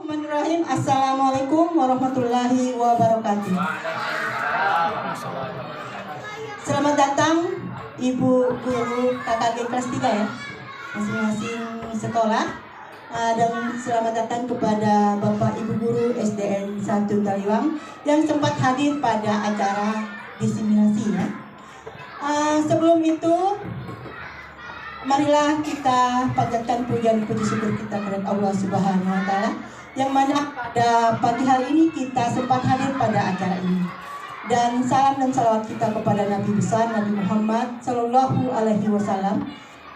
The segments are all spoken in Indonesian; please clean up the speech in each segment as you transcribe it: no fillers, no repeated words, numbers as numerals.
Bismillahirrahmanirrahim. Assalamualaikum warahmatullahi wabarakatuh. Selamat datang Ibu Guru KKG kelas 3 ya, masing-masing sekolah. Dan selamat datang kepada Bapak Ibu Guru SDN 1 Taliwang yang sempat hadir pada acara diseminasi ya. Sebelum itu, marilah kita panjatkan pujian puji syukur kita kepada Allah Subhanahu wa Ta'ala, yang mana pada pagi hari ini kita sempat hadir pada acara ini. Dan salam dan salawat kita kepada Nabi besar Nabi Muhammad Sallallahu Alaihi Wasallam,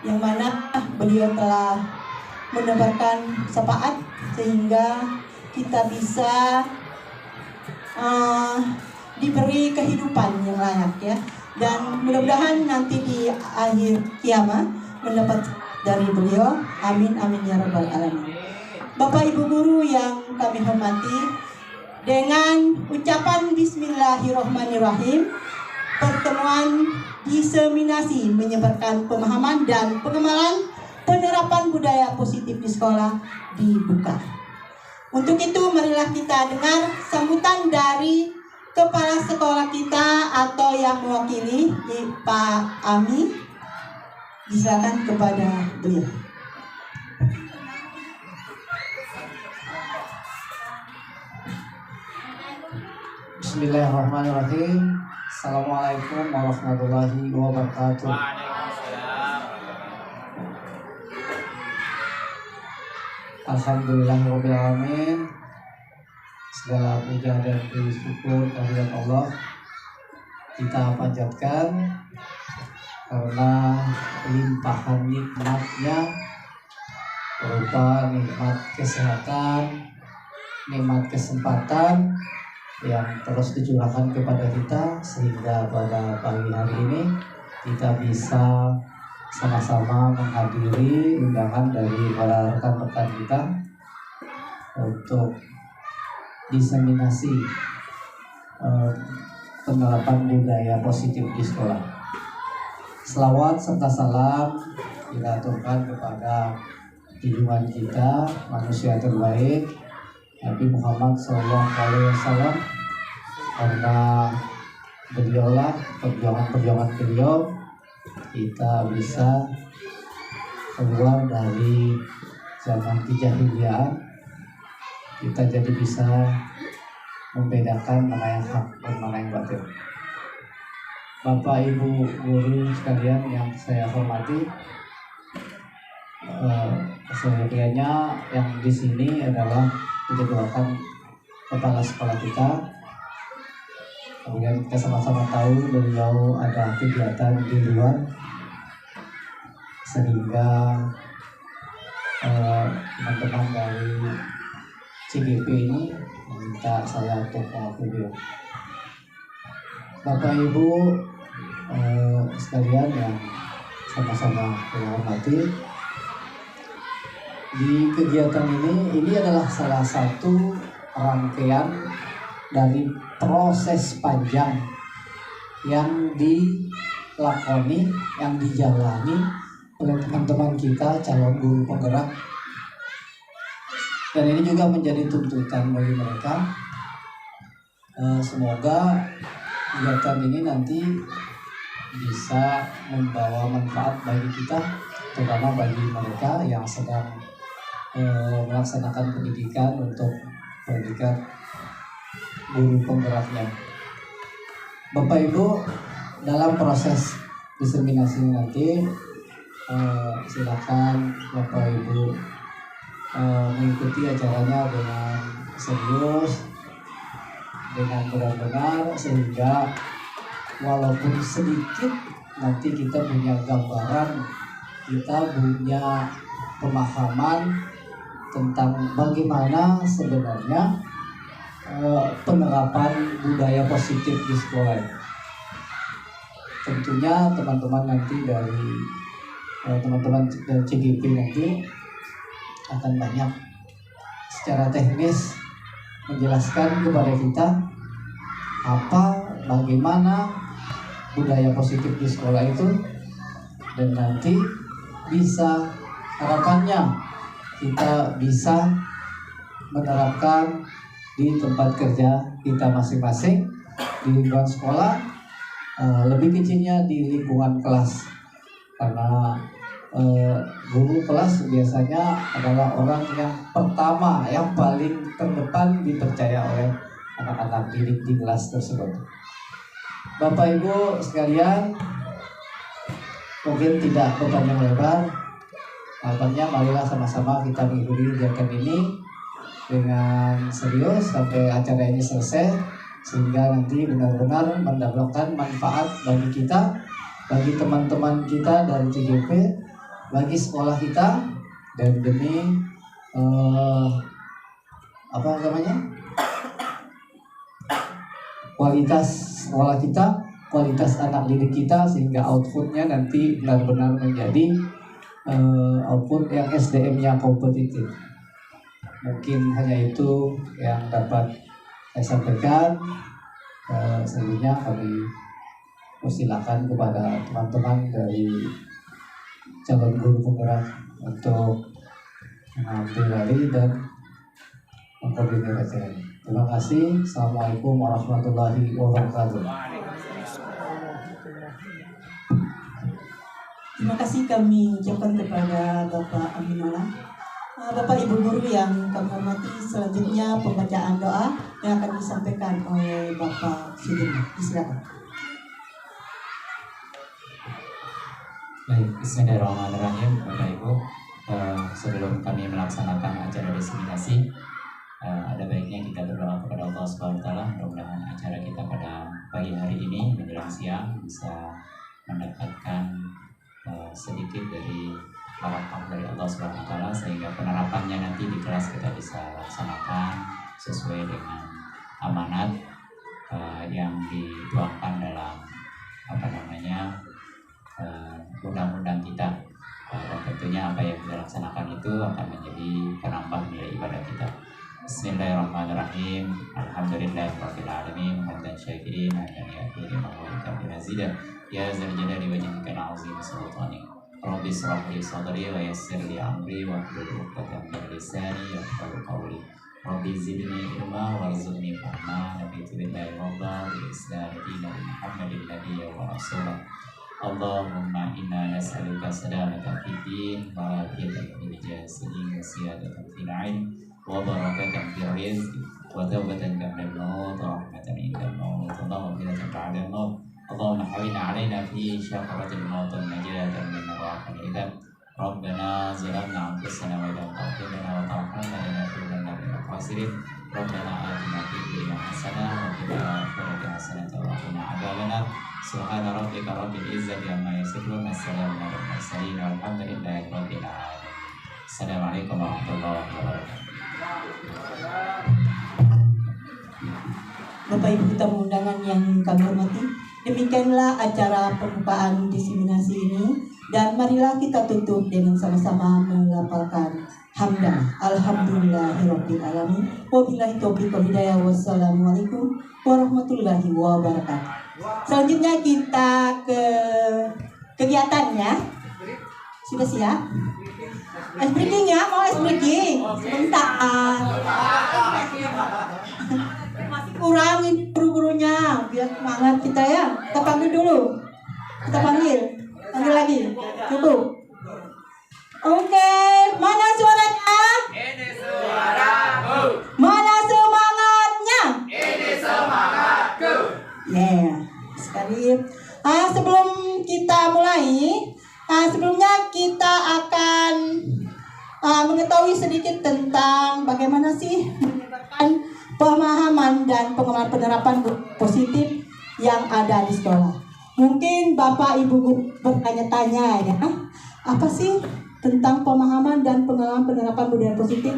yang mana beliau telah menebarkan syafaat sehingga kita bisa diberi kehidupan yang layak ya. Dan mudah-mudahan nanti di akhir kiamat mendapat dari beliau. Amin amin ya rabbal alamin. Bapak Ibu guru yang kami hormati, dengan ucapan Bismillahirrahmanirrahim, pertemuan diseminasi menyebarkan pemahaman dan pengembangan penerapan budaya positif di sekolah dibuka. Untuk itu marilah kita dengar sambutan dari kepala sekolah kita atau yang mewakili Pak Ami. Silakan kepada beliau. Bismillahirrahmanirrahim. Assalamualaikum warahmatullahi wabarakatuh. Alhamdulillahirrahmanirrahim. Segala puja dan puji syukur kehadirat Allah kita panjatkan karena limpahan nikmatnya berupa nikmat kesehatan, nikmat kesempatan yang terus dicurahkan kepada kita, sehingga pada pagi hari ini kita bisa sama-sama menghadiri undangan dari para rekan-rekan kita untuk diseminasi penerapan budaya positif di sekolah. Selawat serta salam kita aturkan kepada junjungan kita, manusia terbaik Nabi Muhammad SAW, karena beliaulah perjuangan beliau kita bisa keluar dari zaman kejahiliaan, kita jadi bisa membedakan mana yang hak dan mana yang batil. Bapak Ibu guru sekalian yang saya hormati, sebenarnya yang di sini adalah dijadwalkan kepala sekolah kita. Kemudian kita sama-sama tahu beliau ada kegiatan di luar, sehingga teman-teman dari CGP ini meminta saya untuk mewakili beliau. Bapak Ibu sekalian yang sama-sama saya hormati, di kegiatan ini adalah salah satu rangkaian dari proses panjang yang dilakoni, yang dijalani oleh teman-teman kita calon guru penggerak, dan ini juga menjadi tuntutan bagi mereka. Semoga kegiatan ini nanti bisa membawa manfaat bagi kita, terutama bagi mereka yang sedang melaksanakan pendidikan untuk predikat guru penggeraknya. Bapak Ibu, dalam proses diseminasi nanti silakan Bapak Ibu mengikuti acaranya dengan serius, dengan benar-benar, sehingga walaupun sedikit nanti kita punya gambaran, kita punya pemahaman tentang bagaimana sebenarnya penerapan budaya positif di sekolah. Tentunya teman-teman nanti dari teman-teman dari CGP nanti akan banyak secara teknis menjelaskan kepada kita bagaimana budaya positif di sekolah itu, dan nanti bisa harapannya kita bisa menerapkan di tempat kerja kita masing-masing, di lingkungan sekolah, lebih kecilnya di lingkungan kelas. Karena guru kelas biasanya adalah orang yang pertama, yang paling terdepan dipercaya oleh anak-anak didik di kelas tersebut. Bapak Ibu sekalian, mungkin tidak berpanjang lebar, harapannya marilah sama-sama kita mengikuti kegiatan ini dengan serius sampai acara ini selesai, sehingga nanti benar-benar mendapatkan manfaat bagi kita, bagi teman-teman kita dari CGP, bagi sekolah kita, dan demi kualitas sekolah kita, kualitas anak didik kita, sehingga outputnya nanti benar-benar menjadi output yang SDM-nya kompetitif. Mungkin hanya itu yang dapat saya sampaikan. Selanjutnya kami persilakan kepada teman-teman dari calon guru penggerak untuk mengambil alih dan mengkoordinir acara ini. Terima kasih. Assalamualaikum warahmatullahi wabarakatuh. Terima kasih kami ucapkan kepada Bapak Aminullah. Bapak Ibu Guru yang kami hormati, selanjutnya pembacaan doa yang akan disampaikan oleh Bapak Sudirman. Silakan. Baik, bismillahirrahmanirrahim. Bapak Ibu, sebelum kami melaksanakan acara diseminasi, ada baiknya kita berdoa kepada Allah Subhanahu wa taala. Mudah-mudahan acara kita pada pagi hari ini menjelang siang bisa mendapatkan sedikit dari barakah dari Allah Subhanahu wa taala, sehingga penerapannya nanti di kelas kita bisa laksanakan sesuai dengan amanat yang dituangkan dalam undang-undang kita, dan tentunya apa yang kita laksanakan itu akan menjadi penambah nilai ibadah kita. Bismillahirrahmanirrahim. Alhamdulillahirabbil alamin. Hamdan syakirin dan yaqini mawlika binazida ya zal jalali wa jalla azim sultanik. Rabbi israh li sadri wa yassir li amri wa hlul 'uqdatam min lisani yafqahu qawli. Rabbi zidni ilma warzuqni fahma. Nabi billahi wa bi islam dinan Muhammadin nabiyya wa rasulah. Allahumma inna nas'aluka salamatan fid din wa afiyatan fil jasadi wa siyadatan fil 'ilm wa barakatan fil rizqi wa tawbatan qabla al-maut wa rahmatan 'inda al-maut wa maghfiratan ba'da al-maut. Allahumma hawwin 'alaina fi syafaratil maut wa najatan min nawaqil idam. Rabbana zalamna anfusana wa lam taghfir lana wa tarhamna lanakunanna minal khasirin. Rabbana atina fid dunya hasanah wa fil akhirati hasanah wa qina adzabannar. Subhana rabbika rabbil izzati amma yasifun. Wassalamun alal mursalin walhamdulillahi rabbil alamin. Assalamualaikum warahmatullahi wabarakatuh. Bapak Ibu tamu undangan yang kami hormati, demikianlah acara pembukaan diseminasi ini, dan marilah kita tutup dengan sama-sama melafalkan hamdan alhamdulillahirabbil alamin. Wabillahi taufiq wal hidayah. Wassalamualaikum warahmatullahi wabarakatuh. Selanjutnya kita ke kegiatannya. Sudah siap? Ice breaking ya, mau ice breaking? Sebentar. Masih kurang ini guru-gurunya, biar semangat kita ya. Kita panggil dulu. Kita panggil lagi. Cukup. Oke, mana suaranya? Ini suaraku. Mana semangatnya? Ini semangatku. Sekali. Sebelum kita mulai, sebelumnya kita akan mengetahui sedikit tentang bagaimana sih menyebabkan pemahaman dan pengembangan penerapan positif yang ada di sekolah. Mungkin Bapak Ibu bertanya-tanya ya, apa sih tentang pemahaman dan pengalaman penerapan budaya positif?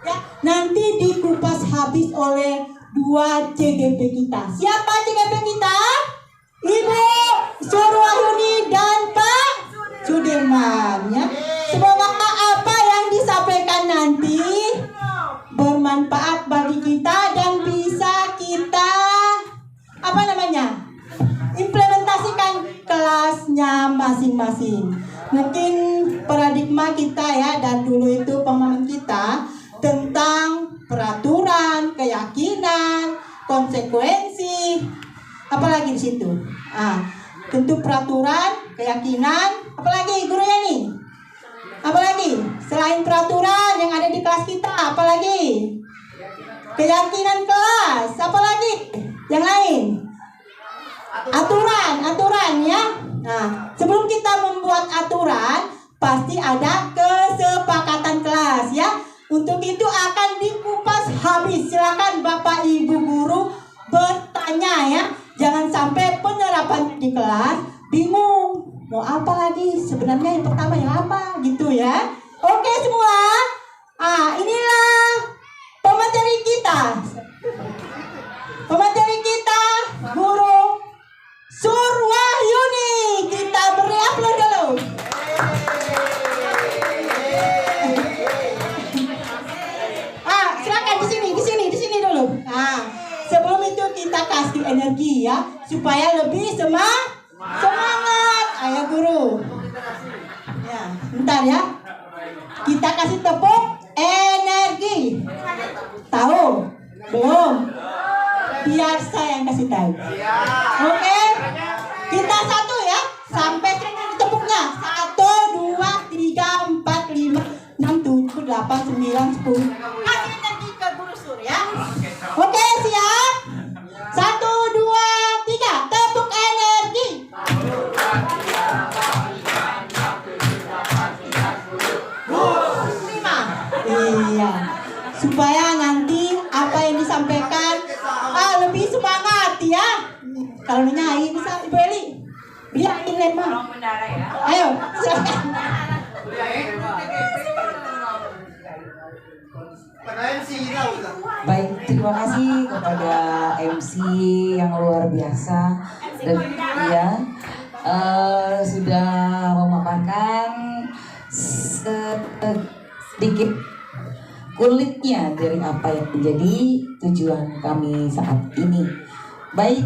Ya, nanti dikupas habis oleh dua CGP kita. Siapa CGP kita? Ibu Surwahyuni dan Pak Sudirman ya. Semoga apa yang disampaikan nanti bermanfaat bagi kita dan bisa kita implementasikan kelasnya masing-masing. Mungkin paradigma kita ya dan dulu itu pemahaman kita tentang peraturan, keyakinan, konsekuensi, apalagi di situ. Tentu peraturan, keyakinan, apalagi gurunya nih? Apalagi selain peraturan yang ada di kelas kita, apalagi? Keyakinan kelas, apalagi? Yang lain? Aturan ya. Nah, sebelum kita membuat aturan, pasti ada kesepakatan kelas ya. Untuk itu akan dikupas habis. Silakan Bapak Ibu guru bertanya ya. Jangan sampai penerapan di kelas bingung. Mau apa lagi? Sebenarnya yang pertama yang apa gitu ya. Oke semua. Inilah pemateri kita. Pemateri kita Guru Surwahyuni. Kita beri aplaus dulu. Silakan di sini dulu. Sebelum itu kita kasih energi ya supaya lebih semangat. Ayo guru. Ya, bentar ya. Kita kasih tepuk energi. Tahu? Belum? Biar saya yang kasih tahu. Oke? Kita satu ya. Sampai tepuknya. 1, 2, 3, 4, 5, 6, 7, 8, 9, 10. Kasih energi ke Guru Sur ya. Oke, siap? 1, 2, 3. Tepuk energi. 5. Iya. Supaya nanti apa yang disampaikan lebih semangat ya. Kalau nyanyi bisa Ibu Eli. Beli air lemah. Ayo, silakan. Baik, terima kasih kepada MC yang luar biasa dan sudah memaparkan sedikit kulitnya dari apa yang menjadi tujuan kami saat ini. Baik,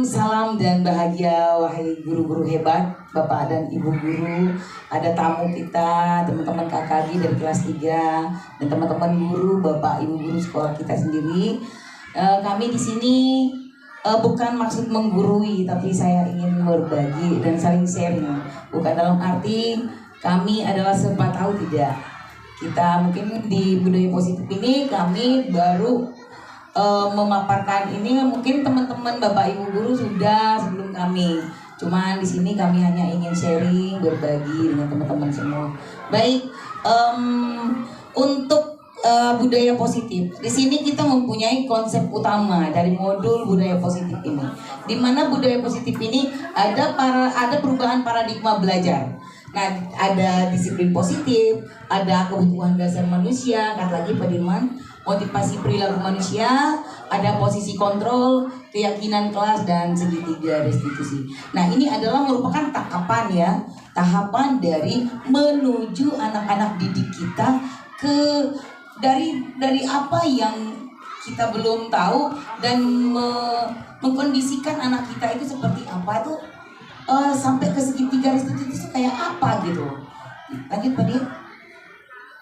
salam dan bahagia wahai guru-guru hebat, Bapak dan Ibu guru. Ada tamu kita, teman-teman KKG dari kelas 3 dan teman-teman guru, Bapak Ibu guru sekolah kita sendiri. Kami di sini bukan maksud menggurui, tapi saya ingin berbagi dan saling sharing. Bukan dalam arti kami adalah serba tahu, tidak. Kita mungkin di budaya positif ini kami baru memaparkan ini, mungkin teman-teman Bapak Ibu guru sudah sebelum kami. Cuman di sini kami hanya ingin sharing, berbagi dengan teman-teman semua. Baik, untuk budaya positif. Di sini kita mempunyai konsep utama dari modul budaya positif ini. Di mana budaya positif ini ada perubahan paradigma belajar. Nah, ada disiplin positif, ada kebutuhan dasar manusia, kata lagi Pak Dirman, motivasi perilaku manusia, ada posisi kontrol, keyakinan kelas, dan segitiga restitusi. Nah, ini adalah merupakan tahapan dari menuju anak-anak didik kita ke dari apa yang kita belum tahu dan mengkondisikan anak kita itu seperti apa itu sampai ke segitiga restitusi itu kayak apa gitu. Lanjut Pak Dir.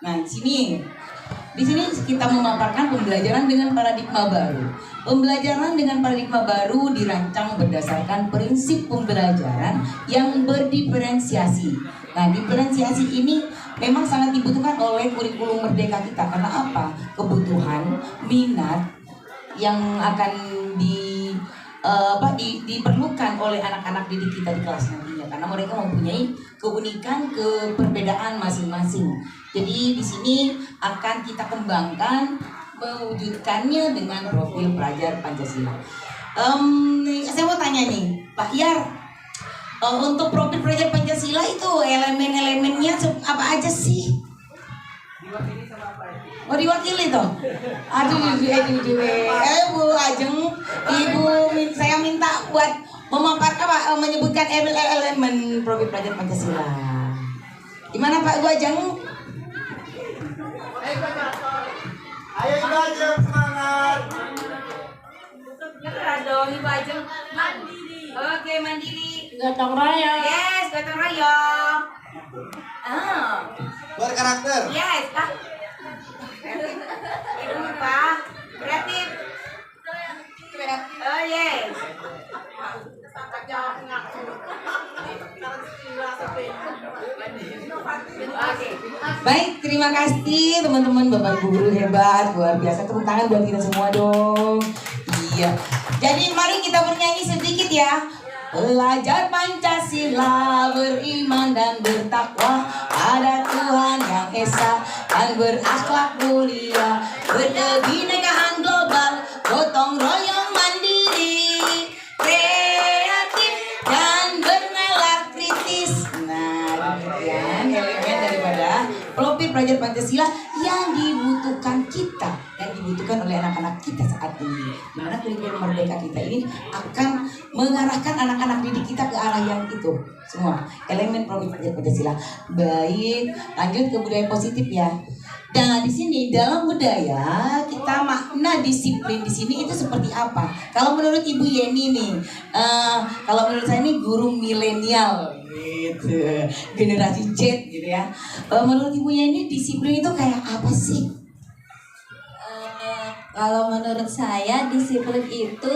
Nah, di sini kita memaparkan pembelajaran dengan paradigma baru. Pembelajaran dengan paradigma baru dirancang berdasarkan prinsip pembelajaran yang berdiferensiasi. Nah, diferensiasi ini memang sangat dibutuhkan oleh kurikulum merdeka kita. Karena apa? Kebutuhan, minat yang akan diperlukan oleh anak-anak didik kita di kelas nantinya, karena mereka mempunyai keunikan, keperbedaan masing-masing. Jadi di sini akan kita kembangkan mewujudkannya dengan profil pelajar Pancasila. Saya mau tanya nih, Pak Yar, untuk profil pelajar Pancasila itu elemen-elemennya apa aja sih? Oh, diwakili toh? Aduh, Bu Ajeng, Ibu, saya minta buat memaparkan Pak, menyebutkan elemen profil pelajar Pancasila. Gimana Pak Ibu Ajeng? Ayo Ibu Ajeng, semangat. Keras dong Ibu Ajeng. Mandiri. Oke, mandiri. Gotong royong. Yes, gotong royong. Ah, Berkarakter. yes, Pak. Itu Pak. Kreatif. Oh, yes. Oke. Baik, terima kasih teman-teman, Bapak Ibu guru hebat, luar biasa. Tepuk tangan buat kita semua dong. Iya. Jadi mari kita bernyanyi sedikit ya. Belajar Pancasila, beriman dan bertakwa pada Tuhan yang esa dan berakhlak mulia, berkebinekaan global, gotong royong mandiri, kreatif dan bernalar kritis. Nah, demikian elemen daripada profil pelajar Pancasila yang dibutuhkan kita dan dibutuhkan oleh anak-anak kita saat ini. Dimana kurikulum merdeka kita ini akan mengarahkan anak-anak didik kita ke arah yang itu semua elemen profil pelajar Pancasila. Baik, lanjut ke budaya positif ya. Nah, di sini dalam budaya kita makna disiplin di sini itu seperti apa? Kalau menurut Ibu Yeni nih, kalau menurut saya ini guru milenial gitu, generasi Z gitu ya. Menurut Ibu Yeni disiplin itu kayak apa sih? Kalau menurut saya disiplin itu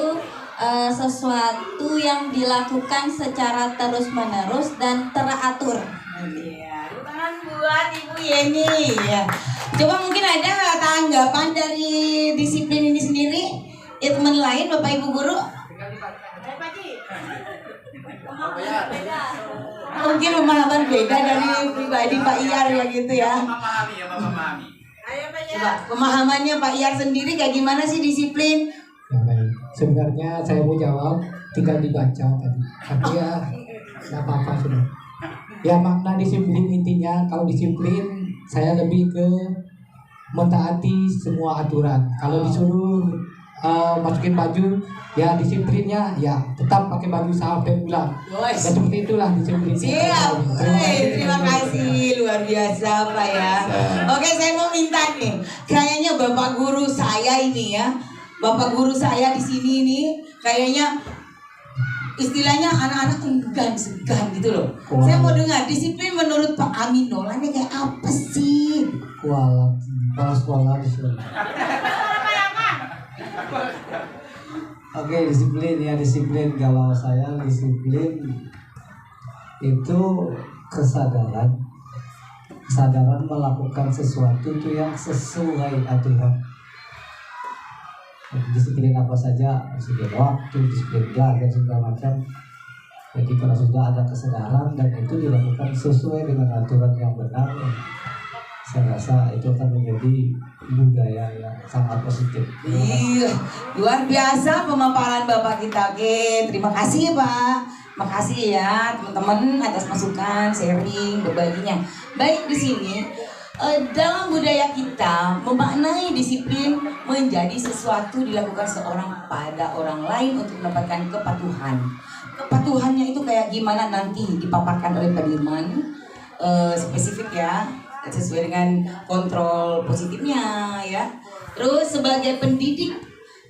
sesuatu yang dilakukan secara terus-menerus dan teratur. Iya, tangan buat Ibu Yeni ya. Coba mungkin ada tanggapan dari disiplin ini sendiri? Ya teman lain, Bapak Ibu guru? Mungkin pemahaman beda dari pribadi Pak Iyar ya gitu ya. Memahami. Coba pemahamannya Pak Iyar sendiri kayak gimana sih disiplin? Ya, baik. Sebenarnya saya mau jawab tinggal dibaca tadi, tapi ya nggak apa-apa sudah. Ya makna disiplin intinya, kalau disiplin saya lebih ke mentaati semua aturan. Kalau disuruh masukin baju, ya disiplinnya ya tetap pakai baju sampai pulang. Ya seperti itulah disiplin. Siap, terima kasih, luar biasa Pak ya. Oke, saya mau minta nih, kayaknya Bapak guru saya ini ya, Bapak guru saya di sini nih, kayaknya istilahnya anak-anak enggan segan gitu loh. Wow. Saya mau dengar disiplin menurut Pak Amino, ini kayak apa sih? Kualat, kepala sekolah disuruh. Oke, disiplin ya, disiplin. Kalau saya disiplin itu kesadaran melakukan sesuatu itu yang sesuai aturan. Disiplin apa saja, disiplin waktu, disiplin belajar segala macam. Jadi kalau sudah ada kesadaran dan itu dilakukan sesuai dengan aturan yang benar, saya rasa itu akan menjadi budaya yang sangat positif. Iya, luar biasa pemaparan Bapak kita. Oke, terima kasih Pak. Makasih ya teman-teman atas masukan, sharing, berbaginya. Baik, di sini dalam budaya kita memaknai disiplin menjadi sesuatu dilakukan seorang pada orang lain untuk mendapatkan kepatuhan. Kepatuhannya itu kayak gimana nanti dipaparkan oleh Pak Dirman, spesifik ya, sesuai dengan kontrol positifnya ya. Terus sebagai pendidik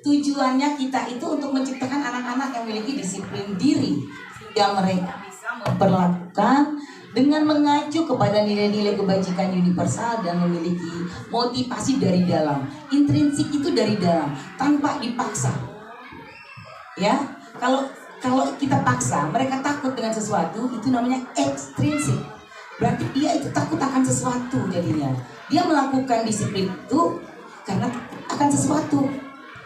tujuannya kita itu untuk menciptakan anak-anak yang memiliki disiplin diri yang mereka bisa memperlakukan dengan mengacu kepada nilai-nilai kebajikan universal dan memiliki motivasi dari dalam. Intrinsik itu dari dalam, tanpa dipaksa. Ya, kalau kita paksa, mereka takut dengan sesuatu, itu namanya ekstrinsik. Berarti dia itu takut akan sesuatu jadinya. Dia melakukan disiplin itu karena akan sesuatu.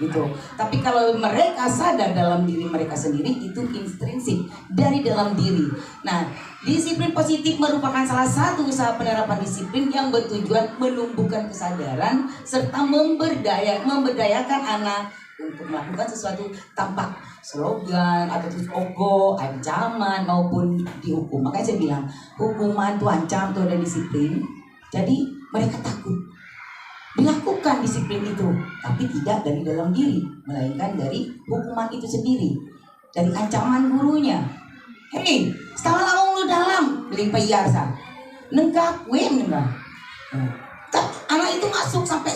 Gitu. Tapi kalau mereka sadar dalam diri mereka sendiri, itu intrinsik dari dalam diri. Nah, disiplin positif merupakan salah satu usaha penerapan disiplin yang bertujuan menumbuhkan kesadaran serta memberdayakan anak untuk melakukan sesuatu tanpa slogan atau ogo, ancaman maupun dihukum. Makanya saya bilang hukuman itu ancam, itu ada disiplin. Jadi mereka takut dilakukan disiplin itu, tapi tidak dari dalam diri, melainkan dari hukuman itu sendiri, dari ancaman gurunya. Hei, setahun lama lu dalam, beli payarsa, nenggak wen nenggak. Anak itu masuk sampai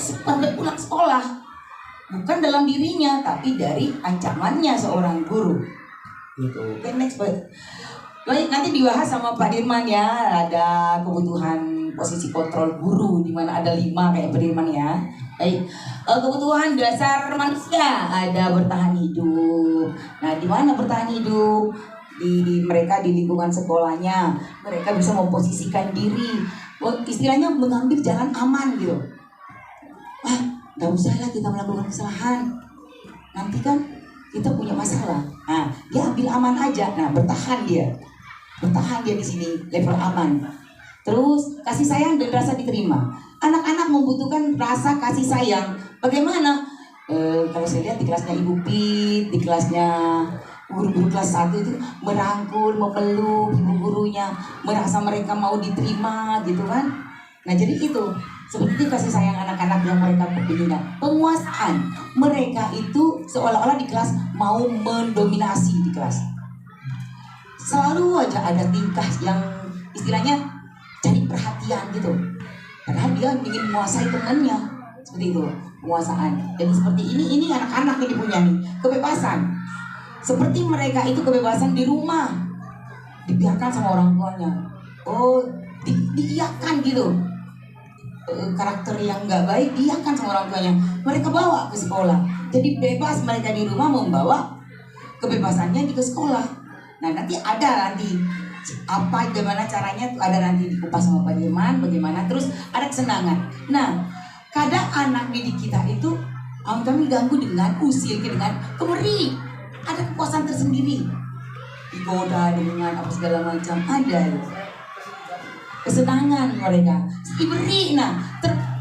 pulang sekolah, bukan dalam dirinya, tapi dari ancamannya seorang guru. Gitu. Oke, next. Baik, nanti dibahas sama Pak Dirman ya. Ada kebutuhan posisi kontrol guru di mana ada 5 kayak Pak Dirman ya. Baik, kebutuhan dasar manusia ada bertahan hidup. Nah, di mana bertahan hidup? Di mereka di lingkungan sekolahnya, mereka bisa memposisikan diri. Istilahnya mengambil jalan aman gitu. Gak usah lah kita melakukan kesalahan. Nanti kan kita punya masalah. Nah, dia ambil aman aja. Nah, bertahan dia di sini level aman. Terus kasih sayang dan rasa diterima. Anak-anak membutuhkan rasa kasih sayang. Bagaimana? Kalau saya lihat di kelasnya Ibu Pit, di kelasnya guru-guru kelas 1 itu merangkul, memeluk ibu gurunya, merasa mereka mau diterima gitu kan. Nah, jadi itu seperti kasih sayang anak-anak yang mereka pinginkan. Penguasaan mereka itu seolah-olah di kelas mau mendominasi di kelas. Selalu aja ada tingkah yang istilahnya cari perhatian gitu. Padahal dia ingin menguasai temannya. Seperti itu, penguasaan. Jadi seperti ini anak-anak yang punya nih, kebebasan. Seperti mereka itu kebebasan di rumah. Dibiarkan sama orang tuanya. Diiyakan gitu. Karakter yang nggak baik diiyakan sama orang tuanya. Mereka bawa ke sekolah. Jadi bebas mereka di rumah membawa kebebasannya ke sekolah. Nah, nanti apa gimana caranya tuh ada nanti dikupas sama Pak Dirman, bagaimana terus ada kesenangan. Nah, kadang anak didik kita itu kami ganggu dengan usir dengan kemeri, ada kepuasan tersendiri, digoda dengan apa segala macam ada kesenangan mereka diberi. Nah,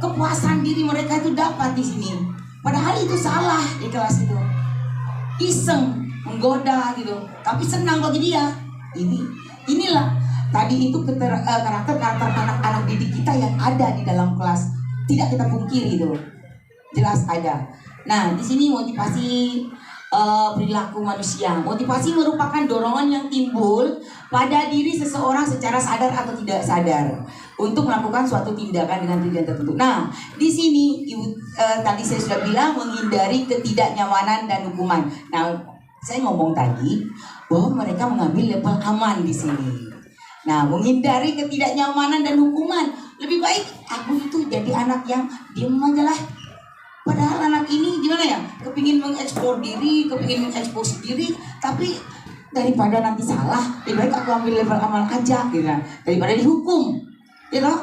kepuasan diri mereka itu dapat di sini. Padahal itu salah di kelas itu, iseng menggoda gitu, tapi senang bagi dia. Inilah tadi itu karakter anak-anak didik kita yang ada di dalam kelas, tidak kita pungkiri itu, jelas ada. Nah, di sini motivasi perilaku manusia. Motivasi merupakan dorongan yang timbul pada diri seseorang secara sadar atau tidak sadar untuk melakukan suatu tindakan dengan tujuan tertentu. Nah, di sini tadi saya sudah bilang menghindari ketidaknyamanan dan hukuman. Nah, saya ngomong tadi bahwa mereka mengambil level aman di sini. Nah, menghindari ketidaknyamanan dan hukuman. Lebih baik aku itu jadi anak yang diem aja lah. Padahal anak ini gimana ya? Kepingin mengekspor diri, kepingin mengekspos diri, tapi daripada nanti salah, lebih baik aku ambil level aman aja gitu. Daripada dihukum. Gitu.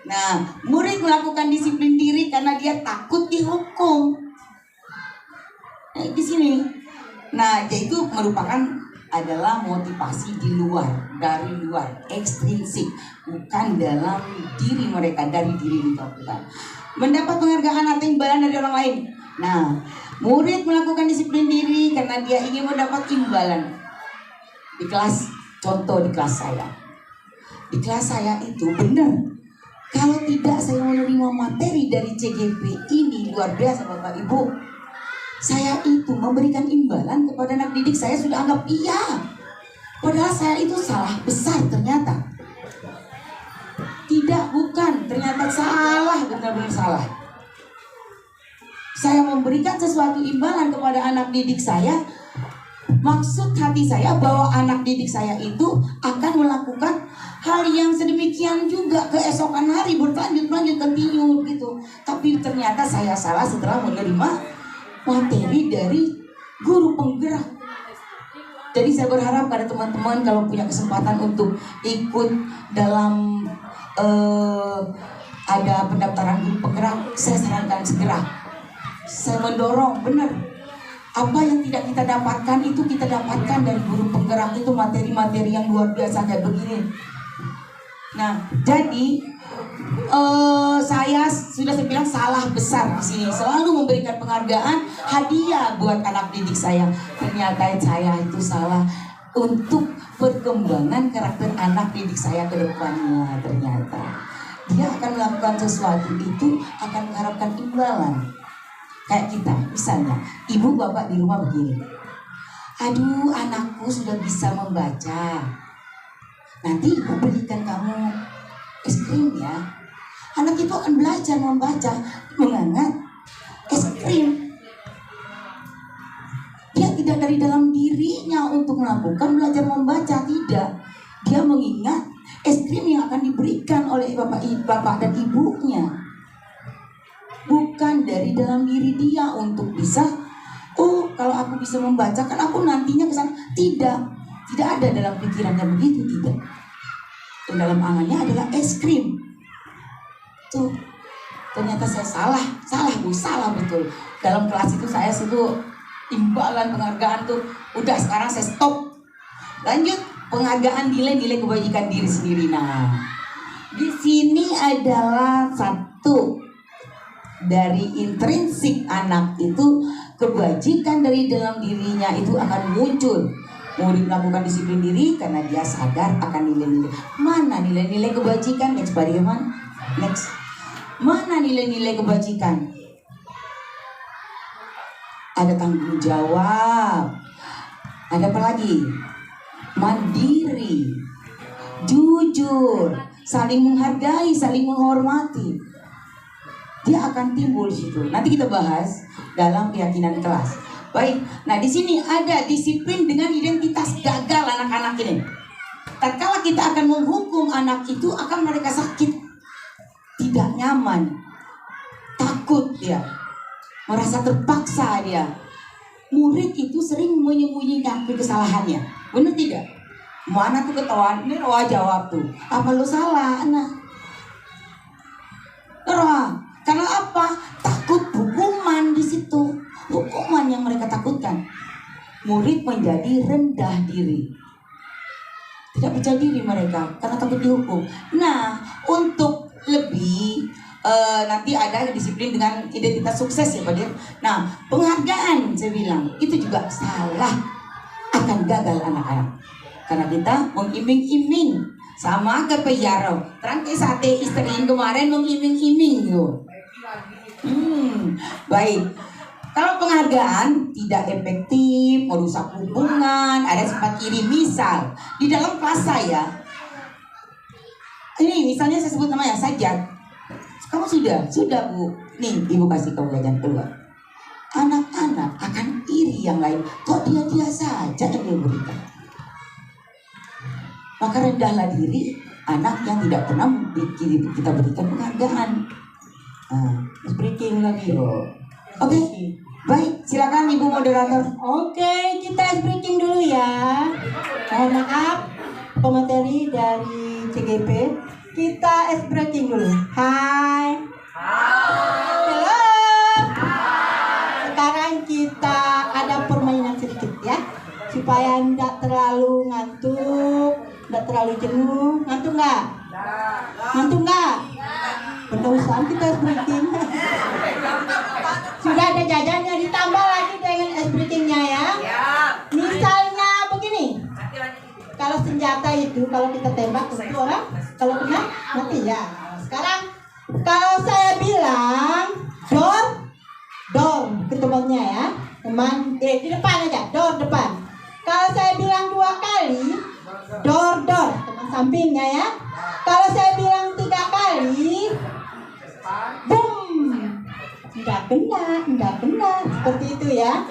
Nah, murid melakukan disiplin diri karena dia takut dihukum. Nah, di sini. Nah, yaitu merupakan adalah motivasi dari luar, ekstrinsik, bukan dalam diri mereka, dari diri mereka. Mendapat penghargaan atau imbalan dari orang lain. Nah, murid melakukan disiplin diri karena dia ingin mendapat imbalan. Di kelas, contoh di kelas saya. Di kelas saya itu benar. Kalau tidak saya menerima materi dari CGP ini luar biasa Bapak Ibu. Saya itu memberikan imbalan kepada anak didik saya sudah anggap iya. Padahal saya itu salah besar ternyata. Bukan, ternyata salah, benar-benar salah. Saya memberikan sesuatu imbalan kepada anak didik saya. Maksud hati saya bahwa anak didik saya itu akan melakukan hal yang sedemikian juga keesokan hari, berlanjut continue gitu. Tapi ternyata saya salah setelah menerima materi dari guru penggerak. Jadi saya berharap pada teman-teman kalau punya kesempatan untuk ikut dalam ada pendaftaran guru penggerak, saya sarankan segera. Saya mendorong benar apa yang tidak kita dapatkan itu kita dapatkan dari guru penggerak itu, materi-materi yang luar biasa kayak begini. Nah, jadi saya sudah bilang salah besar di sini. Selalu memberikan penghargaan, hadiah buat anak didik saya. Ternyata saya itu salah untuk perkembangan karakter anak didik saya ke depannya. Ternyata dia akan melakukan sesuatu itu akan mengharapkan imbalan. Kayak kita, misalnya ibu bapak di rumah begini. Aduh, anakku sudah bisa membaca. Nanti ibu belikan kamu es krim ya. Anak itu akan belajar membaca, menghangat es krim. Dia tidak dari dalam dirinya untuk melakukan belajar membaca, tidak. Dia mengingat es krim yang akan diberikan oleh bapak dan ibunya. Bukan dari dalam diri dia untuk bisa, oh kalau aku bisa membaca kan aku nantinya ke sana. Tidak ada dalam pikirannya begitu, tidak. Dan dalam angannya adalah es krim. Tuh, ternyata saya salah betul. Dalam kelas itu saya imbalan penghargaan tuh, udah sekarang saya stop. Lanjut penghargaan nilai kebajikan diri sendiri. Nah, di sini adalah satu dari intrinsik anak itu, kebajikan dari dalam dirinya itu akan muncul. Murid melakukan disiplin diri karena dia sadar akan nilai-nilai. Mana nilai-nilai kebajikan? Next, Pak Dirman. Next. Mana nilai-nilai kebajikan? Ada tanggung jawab. Ada apa lagi? Mandiri, jujur, saling menghargai, saling menghormati. Dia akan timbul di situ. Nanti kita bahas dalam keyakinan kelas. Baik, nah di sini ada disiplin dengan identitas gagal anak-anak ini. Tatkala kita akan menghukum anak itu, akan mereka sakit, tidak nyaman, takut dia, merasa terpaksa dia. Murid itu sering menyembunyikan kesalahannya, benar tidak? Mana tuh ketahuan? Ini Roa jawab tuh, apa lu salah, anak? Roa, karena apa? Takut hukuman di situ. Hukuman yang mereka takutkan. Murid menjadi rendah diri, tidak percaya diri mereka karena takut dihukum. Nah, untuk lebih nanti ada disiplin dengan identitas sukses ya Pak Dir. Nah, penghargaan saya bilang itu juga salah, akan gagal anak-anak karena kita mengiming-iming sama ke peyaro. Terang ke sate istriin kemarin mengiming-iming gitu. Baik. Kalau penghargaan tidak efektif, merusak hubungan, ada sifat iri. Misal di dalam kelas saya, ini misalnya saya sebut namanya Sajat. Kamu sudah Bu. Nih ibu kasih kamu jajan keluar. Anak-anak akan iri yang lain. Kok dia saja yang dia berikan? Maka rendahlah diri anak yang tidak pernah kita berikan penghargaan. Breaking lagi. Oke, baik, silakan Ibu Moderator. Oke, kita ice breaking dulu ya. Mohon maaf, pemateri dari CGP. Kita ice breaking dulu. Hai. Halo. Sekarang kita ada permainan sedikit ya, supaya tidak terlalu ngantuk, tidak terlalu jenuh. Ngantuk nggak? Ngantuk nggak? Pendausahaan kita ice breaking. Sudah ada jajannya, ditambah lagi dengan ice breakingnya ya. Misalnya begini, kalau senjata itu kalau kita tembak itu orang, kalau kena mati ya. Sekarang kalau saya bilang door ke tempatnya ya, teman di depan aja, door depan. Kalau saya bilang 2 kali, door teman sampingnya ya. Kalau saya bilang 3 kali, boom. Enggak kena, seperti itu ya.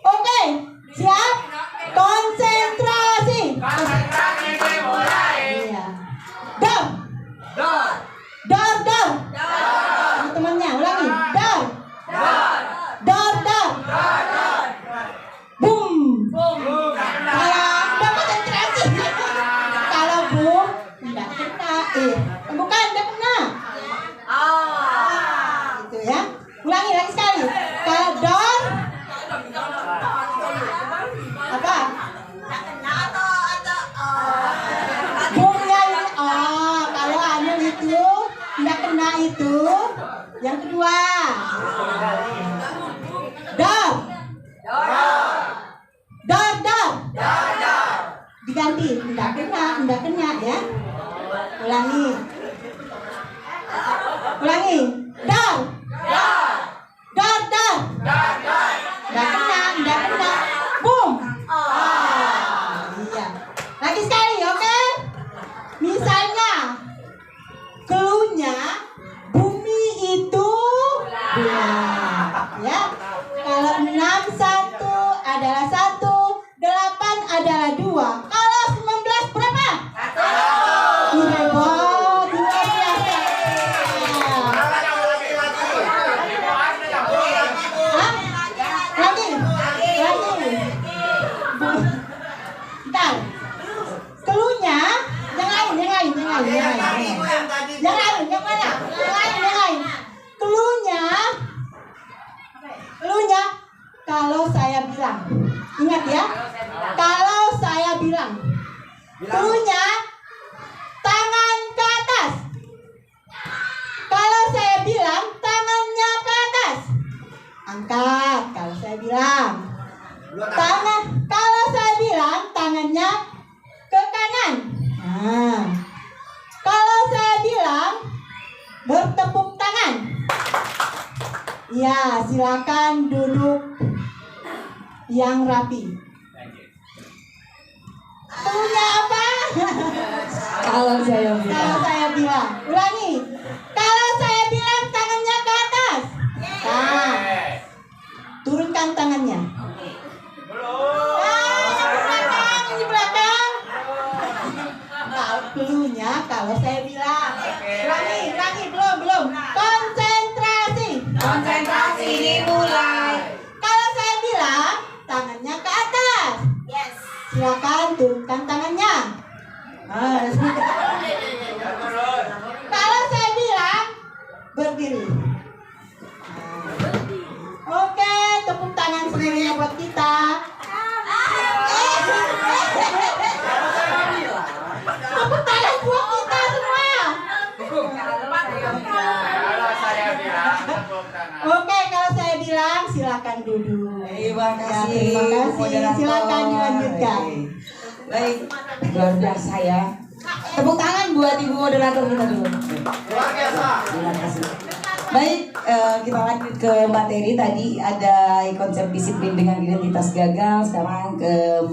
Oke, siap? Konsentrasi. Iya. Door. Temannya ulangi. Door. Boom. Kalau udah konsentrasi. Kalau boom, enggak kena. Bukan, enggak kena. Gitu ya. Ulangi lagi sekali. Kalau door, apa? Boomnya ini. Kalau anu itu enggak kena itu. Yang kedua. Door. Diganti, enggak kena ya. Ulangi. Door. Enggak kena. Boom. Iya. Lagi sekali, oke? Misalnya clue-nya bumi itu 2. Kalau 19 berapa? 1. Hebat, luar biasa. Hah? Lagi. Bentar. Keluhnya yang lain. Yang lain, yang mana? Yang lain. Keluhnya kalau saya bilang. Ingat ya. Kalau saya bilang. Keluhnya tangan ke atas. Kalau saya bilang tangannya ke atas. Angkat kalau saya bilang. Kalau saya bilang tangannya ke kanan. Nah, kalau saya bilang bertepuk tangan. Ya, silakan duduk yang rapi. Punya apa? Kalau saya Kalau saya bilang, ulangi. Kalau saya bilang tangannya ke atas. Nah, turunkan tangannya. Di belakang. Keluhnya kalau saya bilang. Ulangi, belum. Konsentrasi dimulai. Kalau saya bilang tangannya ke atas. Silakan turunkan tangannya. Kalau saya bilang berdiri. Oke, tepuk tangan semuanya buat kita. Tepuk tangan buat kita semua. Oke, kalau saya bilang silakan duduk. Terima kasih. Terima kasih. Moderator. Silakan dilanjutkan. Baik, luar biasa ya. Tepuk tangan buat ibu moderator kita dulu. Luar biasa. Terima kasih. Baik, kita lanjut ke materi. Tadi ada konsep disiplin dengan identitas gagal. Sekarang ke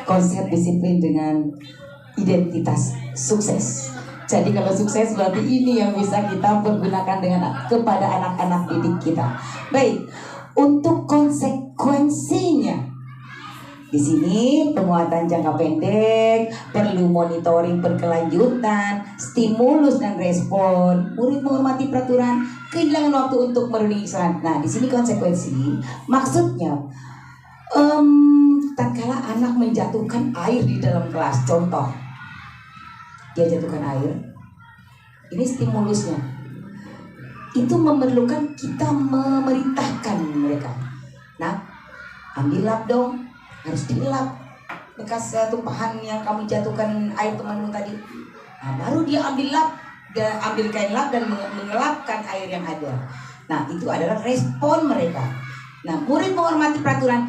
konsep disiplin dengan identitas sukses. Jadi kalau sukses berarti ini yang bisa kita pergunakan kepada anak-anak didik kita. Baik, untuk konsekuensinya. Di sini penguatan jangka pendek, perlu monitoring berkelanjutan, stimulus dan respon, murid menghormati peraturan, kehilangan waktu untuk merenungi kesalahan. Nah, di sini konsekuensi, maksudnya tatkala anak menjatuhkan air di dalam kelas, contoh, dia jatuhkan air, ini stimulusnya, itu memerlukan kita memerintahkan mereka. Nah, ambil lap dong. Harus dilap bekas tumpahan yang kamu jatuhkan air temanmu tadi. Nah, baru dia ambil kain lap dan mengelapkan air yang ada. Nah, itu adalah respon mereka. Nah, murid menghormati peraturan.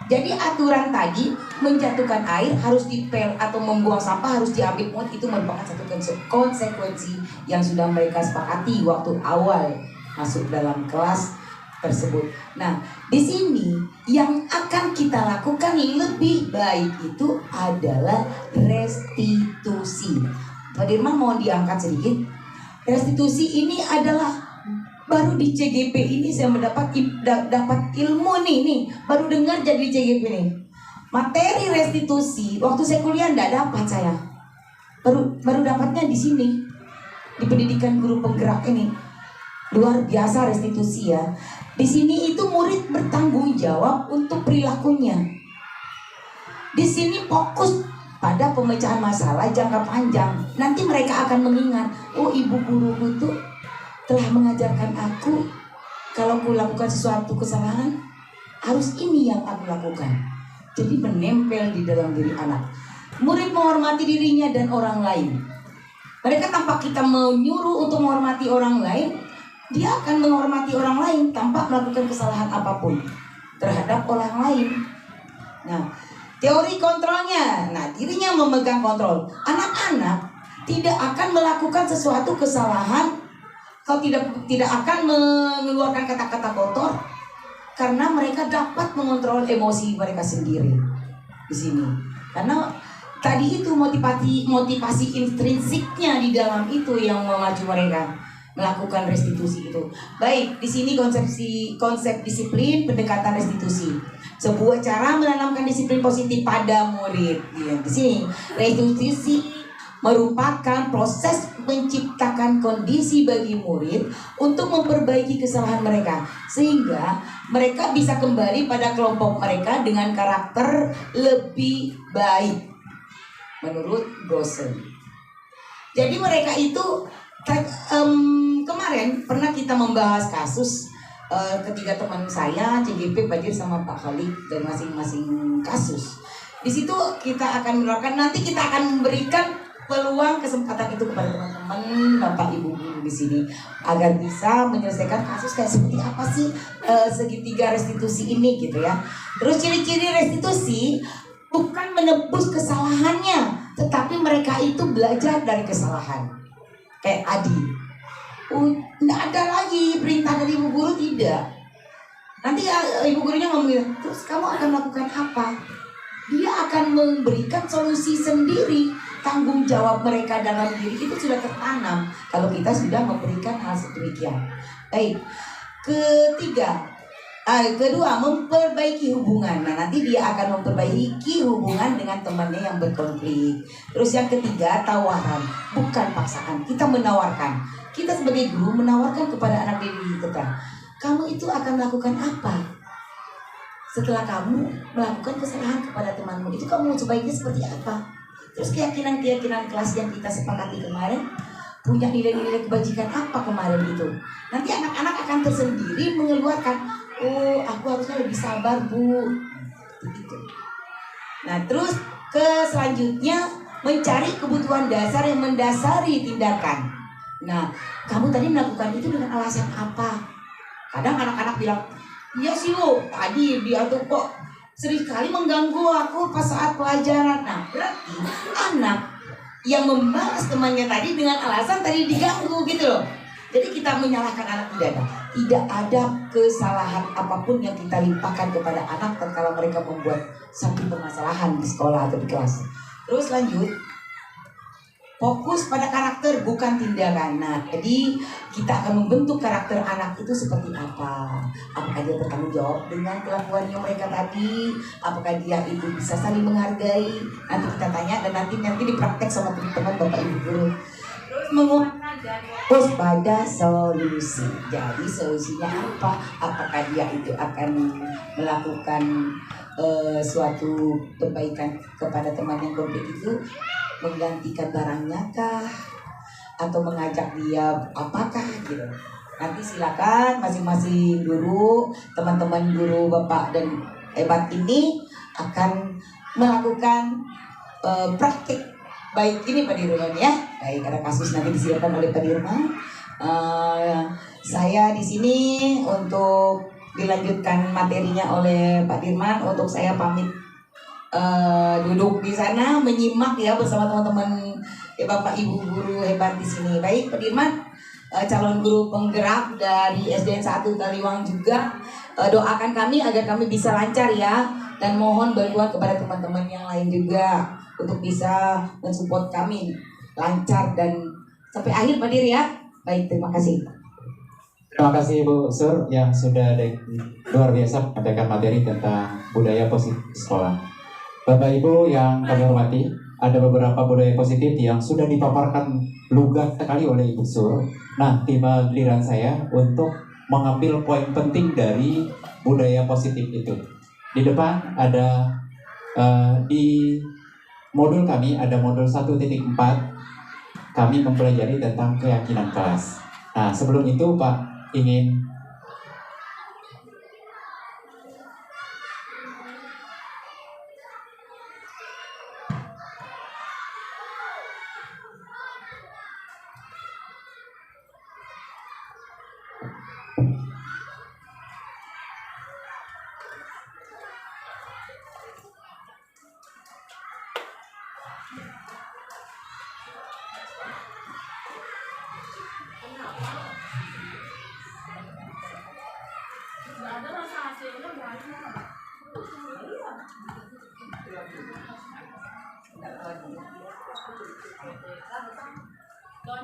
Jadi aturan tadi menjatuhkan air harus dipel atau membuang sampah harus diambil murid, itu merupakan satu konsekuensi yang sudah mereka sepakati waktu awal masuk dalam kelas tersebut. Nah, di sini yang akan kita lakukan lebih baik itu adalah restitusi. Pak Dirman mohon diangkat sedikit. Restitusi ini adalah baru di CGP ini saya dapat ilmu nih, baru dengar jadi CGP nih. Materi restitusi waktu saya kuliah enggak dapat saya. Baru dapatnya di sini. Di pendidikan guru penggerak ini. Luar biasa restitusi ya. Di sini itu murid bertanggung jawab untuk perilakunya. Di sini fokus pada pemecahan masalah jangka panjang. Nanti mereka akan mengingat, oh ibu guruku tuh telah mengajarkan aku kalau aku lakukan sesuatu kesalahan harus ini yang aku lakukan. Jadi menempel di dalam diri anak. Murid menghormati dirinya dan orang lain. Mereka tanpa kita menyuruh untuk menghormati orang lain, dia akan menghormati orang lain tanpa melakukan kesalahan apapun terhadap orang lain. Nah, teori kontrolnya, nah dirinya memegang kontrol. Anak-anak tidak akan melakukan sesuatu kesalahan atau tidak akan mengeluarkan kata-kata kotor karena mereka dapat mengontrol emosi mereka sendiri di sini. Karena tadi itu motivasi intrinsiknya di dalam itu yang memacu mereka. melakukan restitusi itu. Baik, di sini konsep disiplin pendekatan restitusi. Sebuah cara menanamkan disiplin positif pada murid. Ya, di sini restitusi merupakan proses menciptakan kondisi bagi murid untuk memperbaiki kesalahan mereka sehingga mereka bisa kembali pada kelompok mereka dengan karakter lebih baik menurut dosen. Jadi mereka itu kemarin pernah kita membahas kasus ketiga teman saya, CGP, Badir sama Pak Khalid dari masing-masing kasus. Di situ kita akan menerapkan, nanti kita akan memberikan peluang kesempatan itu kepada teman-teman Bapak Ibu guru di sini agar bisa menyelesaikan kasus kayak seperti apa sih segitiga restitusi ini gitu ya. Terus ciri-ciri restitusi bukan menebus kesalahannya, tetapi mereka itu belajar dari kesalahan. Kayak Adi, nggak ada lagi perintah dari ibu guru, tidak. Nanti ibu gurunya ngomongin, terus kamu akan melakukan apa? Dia akan memberikan solusi sendiri. Tanggung jawab mereka dalam diri itu sudah tertanam kalau kita sudah memberikan hal sedemikian. Baik, kedua memperbaiki hubungan. Nah, nanti dia akan memperbaiki hubungan dengan temannya yang berkonflik. Terus yang ketiga, tawaran, bukan paksaan. Kita menawarkan. Kita sebagai guru menawarkan kepada anak didik kita, kamu itu akan melakukan apa setelah kamu melakukan kesalahan kepada temanmu? Itu kamu sebaiknya seperti apa? Terus keyakinan-keyakinan kelas yang kita sepakati kemarin, punya nilai-nilai kebajikan apa kemarin itu? Nanti anak-anak akan tersendiri mengeluarkan, oh aku harusnya lebih sabar bu. Begitu. Nah terus selanjutnya mencari kebutuhan dasar yang mendasari tindakan. Nah kamu tadi melakukan itu dengan alasan apa? Kadang anak-anak bilang, iya sih lo, tadi dia tuh kok seringkali mengganggu aku pas saat pelajaran. Nah berarti anak yang membalas temannya tadi dengan alasan tadi diganggu gitu loh. Jadi kita menyalahkan anak tidak ada kesalahan apapun yang kita limpahkan kepada anak tatkala mereka membuat satu permasalahan di sekolah atau di kelas. Terus lanjut, fokus pada karakter bukan tindakan. Nah, jadi kita akan membentuk karakter anak itu seperti apa. Apakah dia bertanggung jawab dengan kelakuannya mereka tadi? Apakah dia itu bisa saling menghargai? Nanti kita tanya dan nanti dipraktek sama teman-teman Bapak Ibu guru. Terus menguatkan dan fokus pada solusi. Jadi solusinya apa? Apakah dia itu akan melakukan suatu perbaikan kepada teman yang konflik itu, menggantikan barangnya kah, atau mengajak dia apakah gitu. Nanti silakan masing-masing guru, teman-teman guru Bapak dan hebat ini akan melakukan praktik baik ini Pak Dirman ya. Baik, ada kasus nanti disiapkan oleh Pak Dirman. Saya di sini untuk dilanjutkan materinya oleh Pak Dirman. Untuk saya pamit duduk di sana menyimak ya bersama teman-teman Bapak Ibu guru hebat di sini. Baik, Pak Dirman, calon guru penggerak dari SDN 1 Kaliwang juga doakan kami agar kami bisa lancar ya, dan mohon bantuan kepada teman-teman yang lain juga untuk bisa mensupport kami lancar dan sampai akhir Pak Dir ya. Baik, terima kasih. Terima kasih Bu Sur yang sudah luar biasa menyampaikan materi tentang budaya positif di sekolah. Bapak Ibu yang kami hormati, ada beberapa budaya positif yang sudah dipaparkan lugas sekali oleh Ibu Sur. Nah, tiba giliran saya untuk mengambil poin penting dari budaya positif itu. Di depan ada di modul kami ada modul 1.4, kami mempelajari tentang keyakinan kelas. Nah, sebelum itu Pak ingin Oke,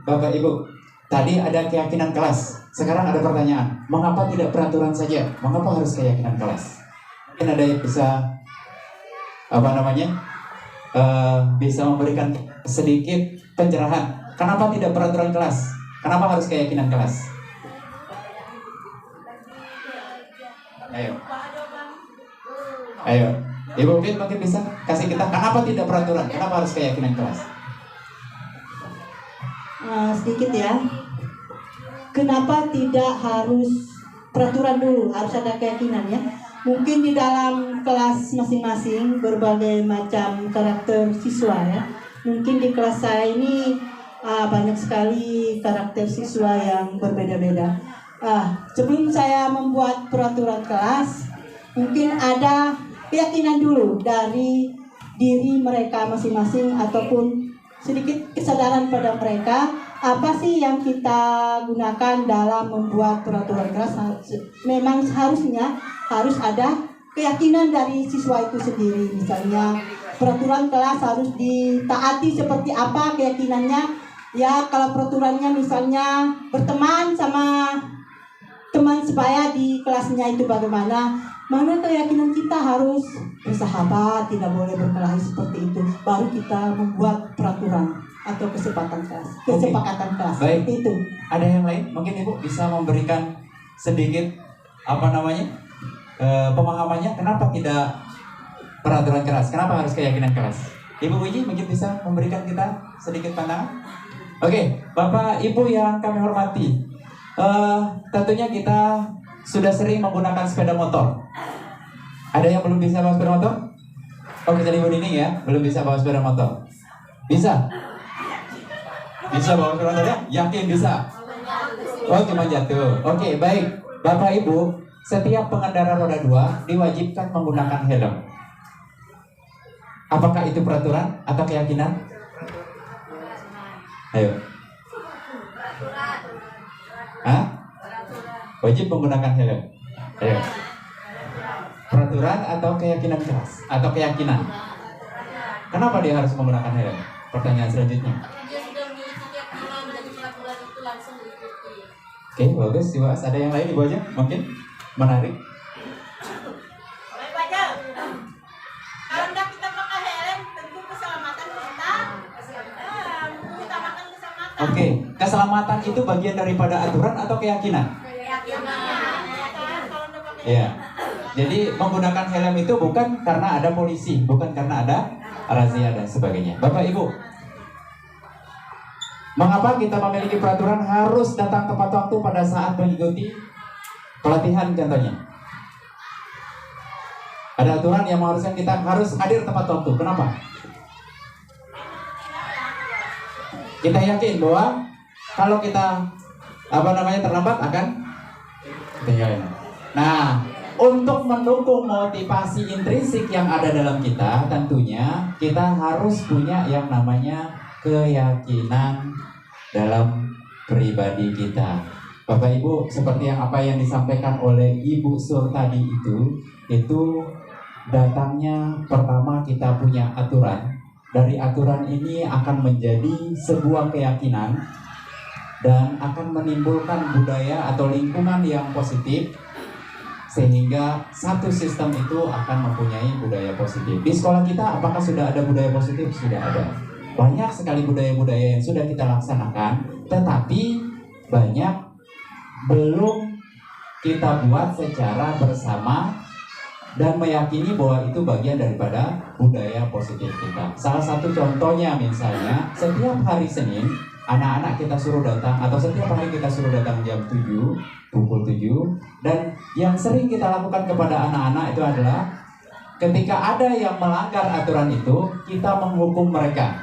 Bapak Ibu, tadi ada keyakinan kelas. Sekarang ada pertanyaan, mengapa tidak peraturan saja? Mengapa harus keyakinan kelas? Mungkin ada yang bisa bisa memberikan sedikit pencerahan. Kenapa tidak peraturan kelas? Kenapa harus keyakinan kelas? Ayo, Ibu mungkin bisa kasih kita kenapa tidak peraturan? Kenapa harus keyakinan kelas? Sedikit ya. Kenapa tidak harus peraturan dulu, harus ada keyakinan ya. Mungkin di dalam kelas masing-masing berbagai macam karakter siswa ya. Mungkin di kelas saya ini banyak sekali karakter siswa yang berbeda-beda. Sebelum saya membuat peraturan kelas, mungkin ada keyakinan dulu dari diri mereka masing-masing ataupun sedikit kesadaran pada mereka apa sih yang kita gunakan dalam membuat peraturan kelas. Memang seharusnya harus ada keyakinan dari siswa itu sendiri. Misalnya peraturan kelas harus ditaati seperti apa keyakinannya. Ya kalau peraturannya misalnya berteman sama teman sebaya di kelasnya itu bagaimana. Mana keyakinan kita harus bersahabat, tidak boleh berkelahi seperti itu. Baru kita membuat peraturan atau kesepakatan kelas. Baik. Itu. Ada yang lain? Mungkin Ibu bisa memberikan sedikit pemahamannya kenapa tidak peraturan kelas? Kenapa harus keyakinan kelas? Ibu Wiji mungkin bisa memberikan kita sedikit pandangan? Oke, Bapak Ibu yang kami hormati, tentunya kita sudah sering menggunakan sepeda motor. Ada yang belum bisa bawa sepeda motor? Oke, jadi Ibu Nining ya, belum bisa bawa sepeda motor. Bisa? Bisa bawa sepeda motor ya? Yakin bisa? Oh, cuma jatuh. Oke, baik. Bapak Ibu, setiap pengendara roda 2 diwajibkan menggunakan helm. Apakah itu peraturan atau keyakinan? Ayo. Hah? Wajib menggunakan helm. Ayo. Peraturan atau keyakinan keras? Atau keyakinan? Kenapa dia harus menggunakan helm? Pertanyaan selanjutnya. Oke, bagus dibahas. Ada yang lain Ibu aja? Mungkin menarik. Kalau tidak kita pakai helm, tentu keselamatan kita. Utamakan keselamatan. Oke, keselamatan itu bagian daripada aturan atau keyakinan? Ya. Jadi menggunakan helm itu bukan karena ada polisi, bukan karena ada razia dan sebagainya. Bapak Ibu, mengapa kita memiliki peraturan harus datang tepat waktu pada saat mengikuti pelatihan contohnya? Ada aturan yang mengharuskan kita harus hadir tepat waktu. Kenapa? Kita yakin bahwa kalau kita terlambat akan ketinggalan. Nah, untuk mendukung motivasi intrinsik yang ada dalam kita, tentunya kita harus punya yang namanya keyakinan dalam pribadi kita. Bapak Ibu, seperti apa yang disampaikan oleh Ibu Sur tadi itu datangnya pertama kita punya aturan. Dari aturan ini akan menjadi sebuah keyakinan dan akan menimbulkan budaya atau lingkungan yang positif, sehingga satu sistem itu akan mempunyai budaya positif. Di sekolah kita apakah sudah ada budaya positif? Sudah ada. Banyak sekali budaya-budaya yang sudah kita laksanakan, tetapi banyak belum kita buat secara bersama dan meyakini bahwa itu bagian daripada budaya positif kita. Salah satu contohnya misalnya, setiap hari Senin anak-anak kita suruh datang, atau setiap hari kita suruh datang jam 7, pukul 7. Dan yang sering kita lakukan kepada anak-anak itu adalah ketika ada yang melanggar aturan itu, kita menghukum mereka.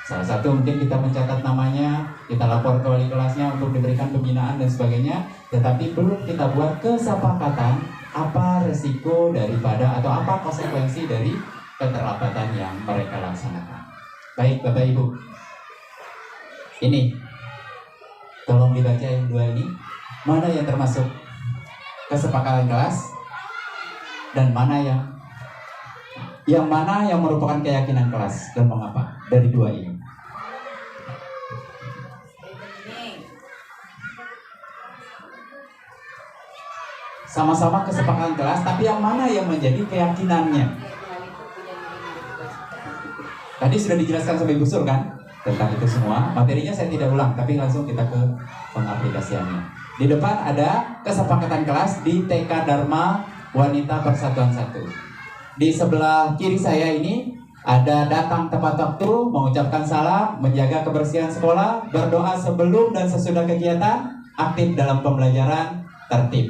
Salah satu mungkin kita mencatat namanya, kita lapor ke wali kelasnya untuk diberikan pembinaan dan sebagainya. Tetapi belum kita buat kesepakatan apa resiko daripada atau apa konsekuensi dari keterlambatan yang mereka laksanakan. Baik Bapak Ibu, ini tolong dibaca yang dua ini. mana yang termasuk kesepakatan kelas dan mana yang merupakan keyakinan kelas dan mengapa dari dua ini? Sama-sama kesepakatan kelas, tapi yang mana yang menjadi keyakinannya? Tadi sudah dijelaskan sama Ibu Sur kan tentang itu semua. Materinya saya tidak ulang, tapi langsung kita ke pengaplikasiannya. Di depan ada kesepakatan kelas di TK Dharma Wanita Persatuan 1. Di sebelah kiri saya ini ada datang tepat waktu, mengucapkan salam, menjaga kebersihan sekolah, berdoa sebelum dan sesudah kegiatan, aktif dalam pembelajaran, tertib.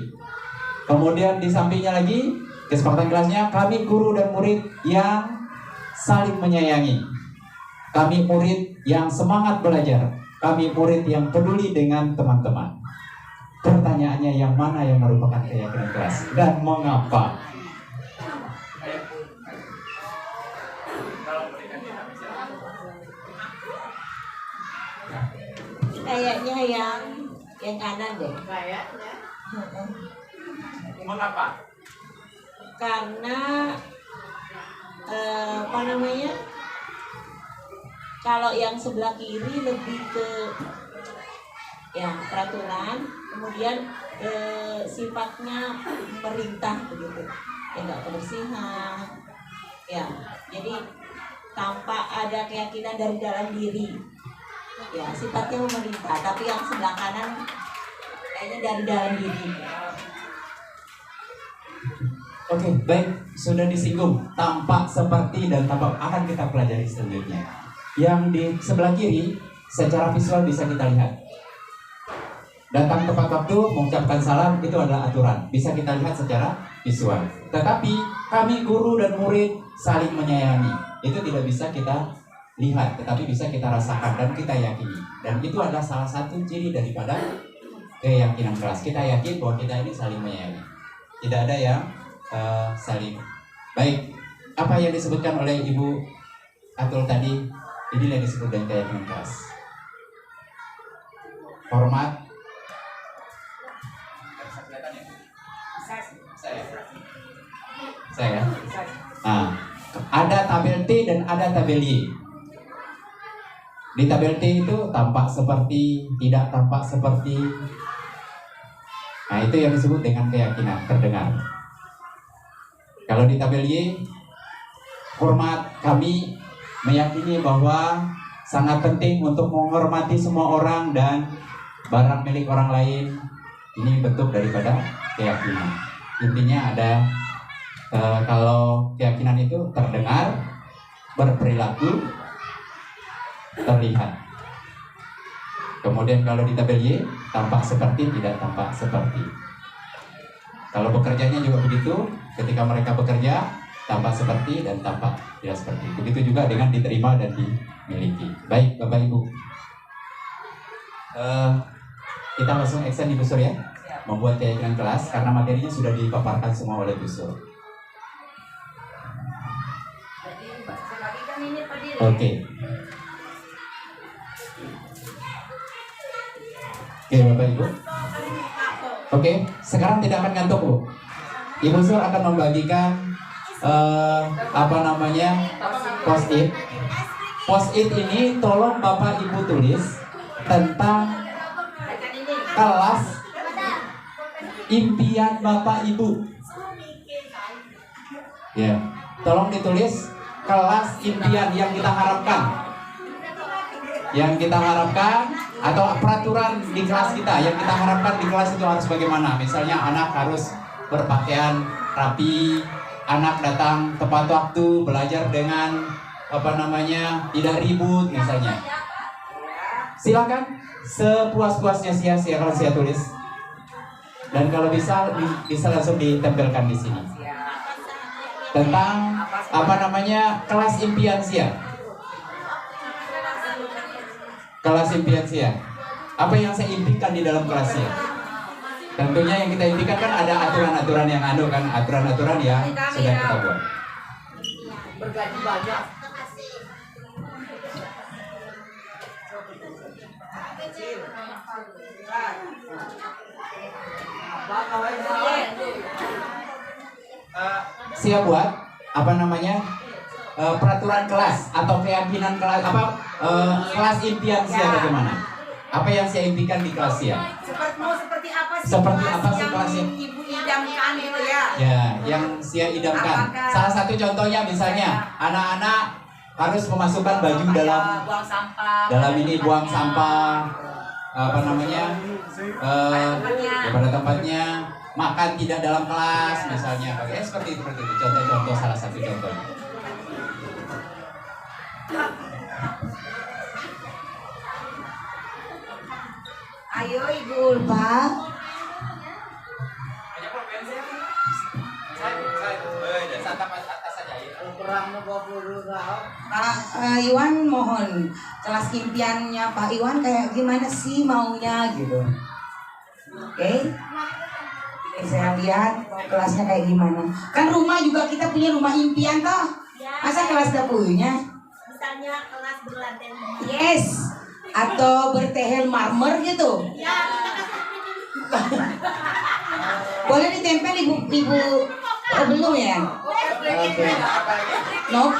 Kemudian di sampingnya lagi kesepakatan kelasnya, kami guru dan murid yang saling menyayangi. Kami murid yang semangat belajar. Kami murid yang peduli dengan teman-teman. Pertanyaannya, yang mana yang merupakan keyakinan kelas dan mengapa? Kayaknya yang kanan deh. Kayaknya. Mengapa? Karena apa namanya? Kalau yang sebelah kiri lebih ke ya peraturan, kemudian sifatnya perintah begitu, ya nggak kebersihan, ya jadi tanpa ada keyakinan dari dalam diri, ya sifatnya memerintah. Tapi yang sebelah kanan kayaknya dari dalam diri. Oke, baik, sudah disinggung tampak seperti dan tampak akan kita pelajari selanjutnya. Yang di sebelah kiri secara visual bisa kita lihat. Datang tepat waktu, mengucapkan salam, itu adalah aturan. Bisa kita lihat secara visual. Tetapi kami guru dan murid saling menyayangi. Itu tidak bisa kita lihat, tetapi bisa kita rasakan dan kita yakini. Dan itu adalah salah satu ciri daripada keyakinan kelas. Kita yakin bahwa kita ini saling menyayangi. Tidak ada yang saling. Baik, apa yang disebutkan oleh Ibu Atul tadi, inilah yang disebut dengan keyakinan kelas. Hormat. Saya. Nah, ada tabel T dan ada tabel Y. Di tabel T itu tampak seperti, tidak tampak seperti. Nah, itu yang disebut dengan keyakinan terdengar. Kalau di tabel Y, hormat, kami meyakini bahwa sangat penting untuk menghormati semua orang dan barang milik orang lain. Ini bentuk daripada keyakinan. Intinya ada kalau keyakinan itu terdengar, berperilaku, terlihat. Kemudian kalau di tabel Y, tampak seperti, tidak tampak seperti. Kalau bekerjanya juga begitu, ketika mereka bekerja, tampak seperti dan tampak tidak seperti. Begitu juga dengan diterima dan dimiliki. Baik, Bapak Ibu. Kita langsung action Ibu Sur ya, membuat keyakinan kelas karena materinya sudah dipaparkan semua oleh Ibu Sur. Oke. Oke, Bapak Ibu. Oke, sekarang tidak akan ngantuk, Bu. Ibu Sur akan membagikan post-it. Post-it ini tolong Bapak Ibu tulis tentang kelas impian Bapak Ibu. Ya, tolong ditulis kelas impian yang kita harapkan. Yang kita harapkan atau peraturan di kelas kita yang kita harapkan di kelas itu harus bagaimana. Misalnya anak harus berpakaian rapi, anak datang tepat waktu, belajar dengan tidak ribut misalnya. Silakan sepuas-puasnya sia-sia kalau saya tulis. Dan kalau bisa langsung ditempelkan di sini. Tentang kelas impian Sia. Kelas impian Sia. Apa yang saya impikan di dalam kelasnya? Tentunya yang kita impikan kan ada aturan-aturan yang aturan-aturan yang sudah kita buat. Bergaji banyak. Siap buat apa namanya peraturan kelas atau keyakinan kelas kelas impian Sia bagaimana? Apa yang Sia impikan di kelas Sia? Seperti apa sih? Seperti apa sih kelasnya? Ibu idamkan itu ya? Ya, yang Sia idamkan. Apakah- Salah satu contohnya misalnya anak-anak harus memasukkan baju dalam buang sampah. dalam ini buang sampah apa namanya pada tempatnya, makan tidak dalam kelas misalnya, seperti itu contoh salah satu contohnya. Ayo Ibu Ulfa. Pak Iwan mohon kelas impiannya Pak Iwan kayak gimana sih maunya gitu. Oke. Saya lihat mau kelasnya kayak gimana. Kan rumah juga kita punya rumah impian toh. Masa kelas gak punya? Misalnya kelas berlantai 5. Yes. Atau bertehel marmer gitu. Ya, Boleh ditempel ibu belum ya? No,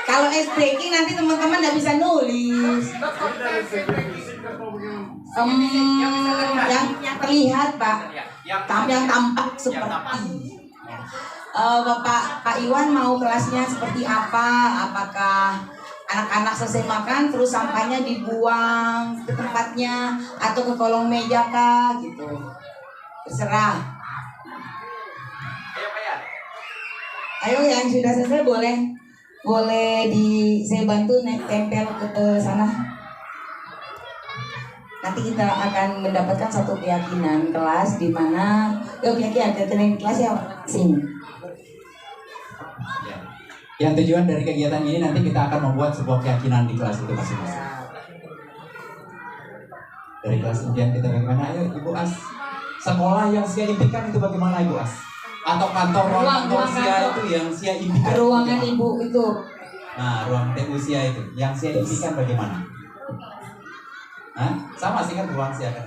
kalau ice breaking nanti teman-teman nggak bisa nulis. Yang terlihat Pak, yang tampak seperti. Pak Iwan mau kelasnya seperti apa? Apakah anak-anak selesai makan terus sampahnya dibuang ke tempatnya atau ke kolong meja kah gitu? Terserah. Ayo yang sudah selesai boleh saya bantu tempel ke sana. Nanti kita akan mendapatkan satu keyakinan kelas di mana keyakinan kelas ya sini. Yang tujuan dari kegiatan ini nanti kita akan membuat sebuah keyakinan di kelas itu masing-masing. Dari kelas impian kita bagaimana? Ayo Ibu As, sekolah yang Sia impikan itu bagaimana Ibu As? Atau kantor Sia itu yang Sia impikan? Ruangan Ibu itu. Nah, ruang TU Sia itu yang Sia impikan bagaimana? Hah? Sama sih kan ruang Sia kan?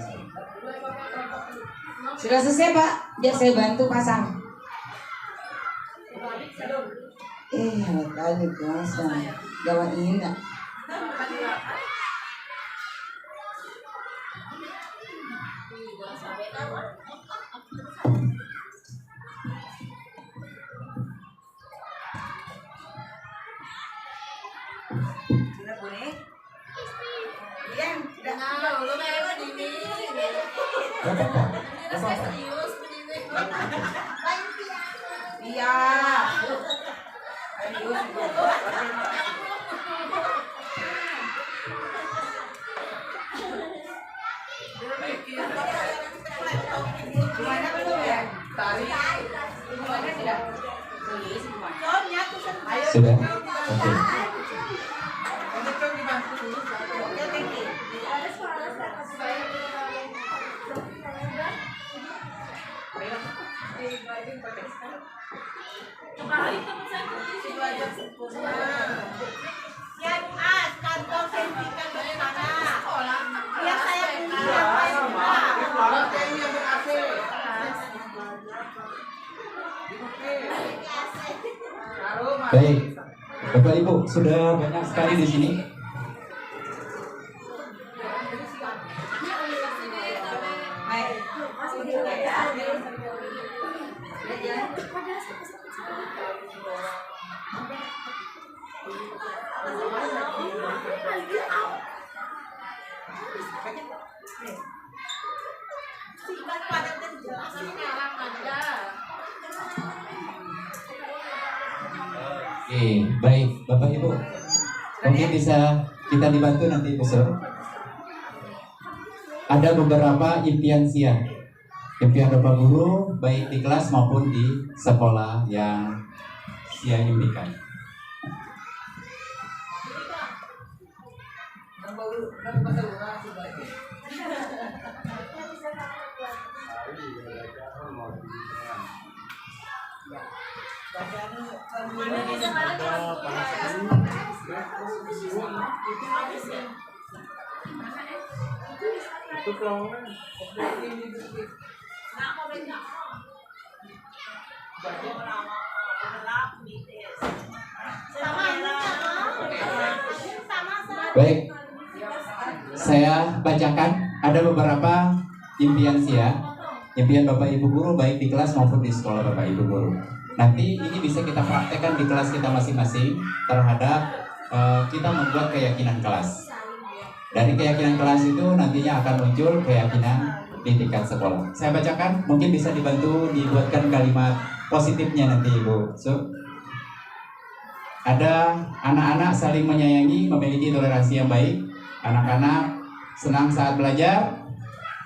Sudah selesai Pak, biar saya bantu pasang. Kali kuasa gawain enggak? Sudah boleh? Iya, sudah. lu kayak gini. Serius begini. Iya. Gimana belum ya? Semuanya sudah? Sudah? Oke. Oke, thank you. Yang as kantor sertifikat dari mana? Ya saya punya. Baik, Bapak Ibu sudah banyak sekali di sini. Oke, baik Bapak Ibu. Mungkin bisa kita dibantu nanti besok. Ada beberapa impian Sia. Impian Bapak Guru baik di kelas maupun di sekolah yang Sia impikan. Baik, saya bacakan ada beberapa impian impian Bapak Ibu guru baik di kelas maupun di sekolah Bapak Ibu guru. Nanti ini bisa kita praktekkan di kelas kita masing-masing terhadap kita membuat keyakinan kelas. Dari keyakinan kelas itu nantinya akan muncul keyakinan di tingkat sekolah. Saya bacakan, mungkin bisa dibantu dibuatkan kalimat positifnya nanti Ibu. Ada anak-anak saling menyayangi, memiliki toleransi yang baik. Anak-anak senang saat belajar.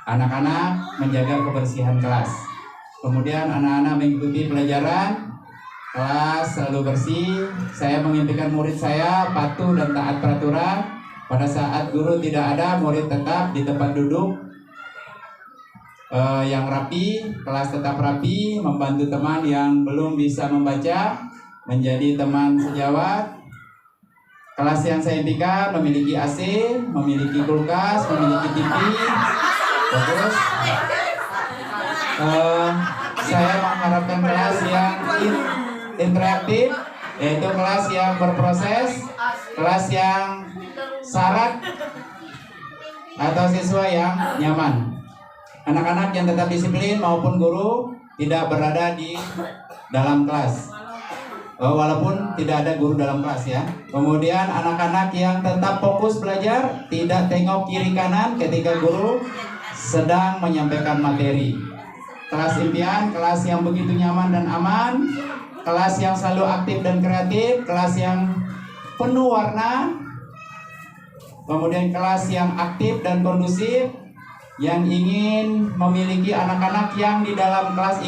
Anak-anak menjaga kebersihan kelas. Kemudian anak-anak mengikuti pelajaran. Kelas selalu bersih. Saya mengimpikan murid saya patuh dan taat peraturan. Pada saat guru tidak ada, murid tetap di tempat duduk yang rapi, kelas tetap rapi, membantu teman yang belum bisa membaca, menjadi teman sejawat. Kelas yang saya impikan memiliki AC, memiliki kulkas, memiliki TV. Terus saya mengharapkan kelas yang interaktif, yaitu kelas yang berproses, kelas yang syarat atau siswa yang nyaman. Anak-anak yang tetap disiplin maupun guru tidak berada di dalam kelas. Walaupun tidak ada guru dalam kelas ya. Kemudian anak-anak yang tetap fokus belajar, tidak tengok kiri kanan ketika guru sedang menyampaikan materi. Kelas impian, kelas yang begitu nyaman dan aman, kelas yang selalu aktif dan kreatif, kelas yang penuh warna, kemudian kelas yang aktif dan kondusif, yang ingin memiliki anak-anak yang di dalam kelas,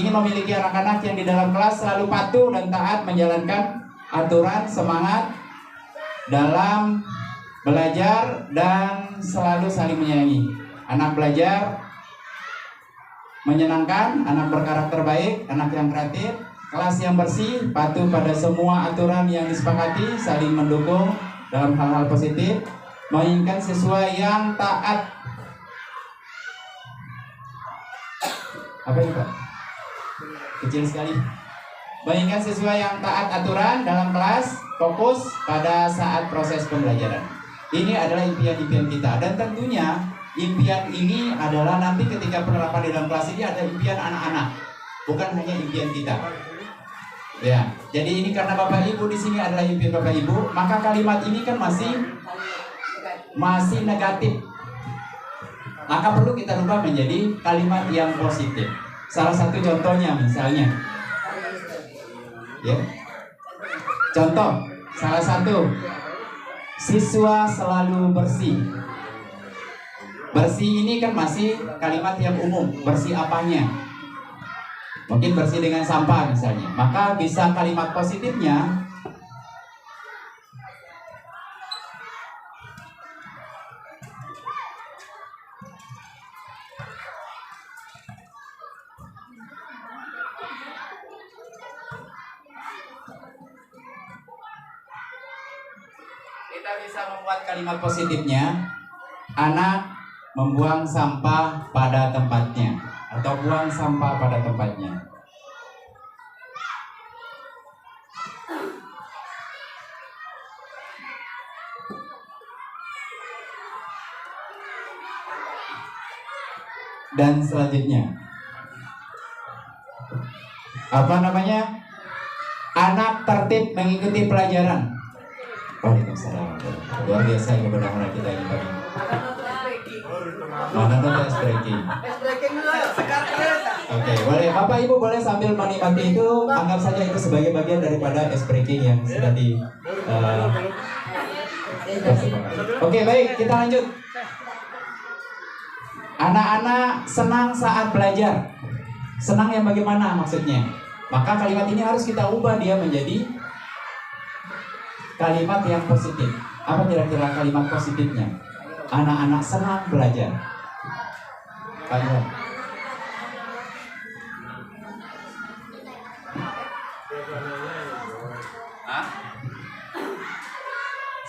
selalu patuh dan taat menjalankan aturan, semangat dalam belajar dan selalu saling menyayangi. Anak belajar menyenangkan, anak berkarakter baik, anak yang kreatif, kelas yang bersih, patuh pada semua aturan yang disepakati, saling mendukung dalam hal-hal positif, menginginkan siswa yang taat. Apa itu Pak? Kecil sekali. Menginginkan siswa yang taat aturan dalam kelas, fokus pada saat proses pembelajaran. Ini adalah impian-impian kita, dan tentunya impian ini adalah nanti ketika penerapan di dalam kelas ini ada impian anak-anak, bukan hanya impian kita. Ya, jadi ini karena Bapak Ibu di sini adalah impian Bapak Ibu, maka kalimat ini kan masih negatif. Maka perlu kita rubah menjadi kalimat yang positif. Salah satu contohnya misalnya, ya, contoh salah satu, siswa selalu bersih. Bersih ini kan masih kalimat yang umum. Bersih apanya? Mungkin bersih dengan sampah misalnya. Maka bisa kalimat positifnya, kita bisa membuat kalimat positifnya, anak membuang sampah pada tempatnya atau buang sampah pada tempatnya. Dan selanjutnya, apa namanya? Anak tertib mengikuti pelajaran. Waalaikumsalam. Luar biasa kebenaran kita ini Pak. Mana tuh ice breaking? Oke, boleh. Bapak Ibu boleh sambil menikmati itu, anggap saja itu sebagai bagian daripada ice breaking yang sudah di. Oke, baik, kita lanjut. Anak-anak senang saat belajar. Senang yang bagaimana maksudnya? Maka kalimat ini harus kita ubah dia menjadi kalimat yang positif. Apa kira-kira kalimat positifnya? Anak-anak senang belajar. Pak Iwan.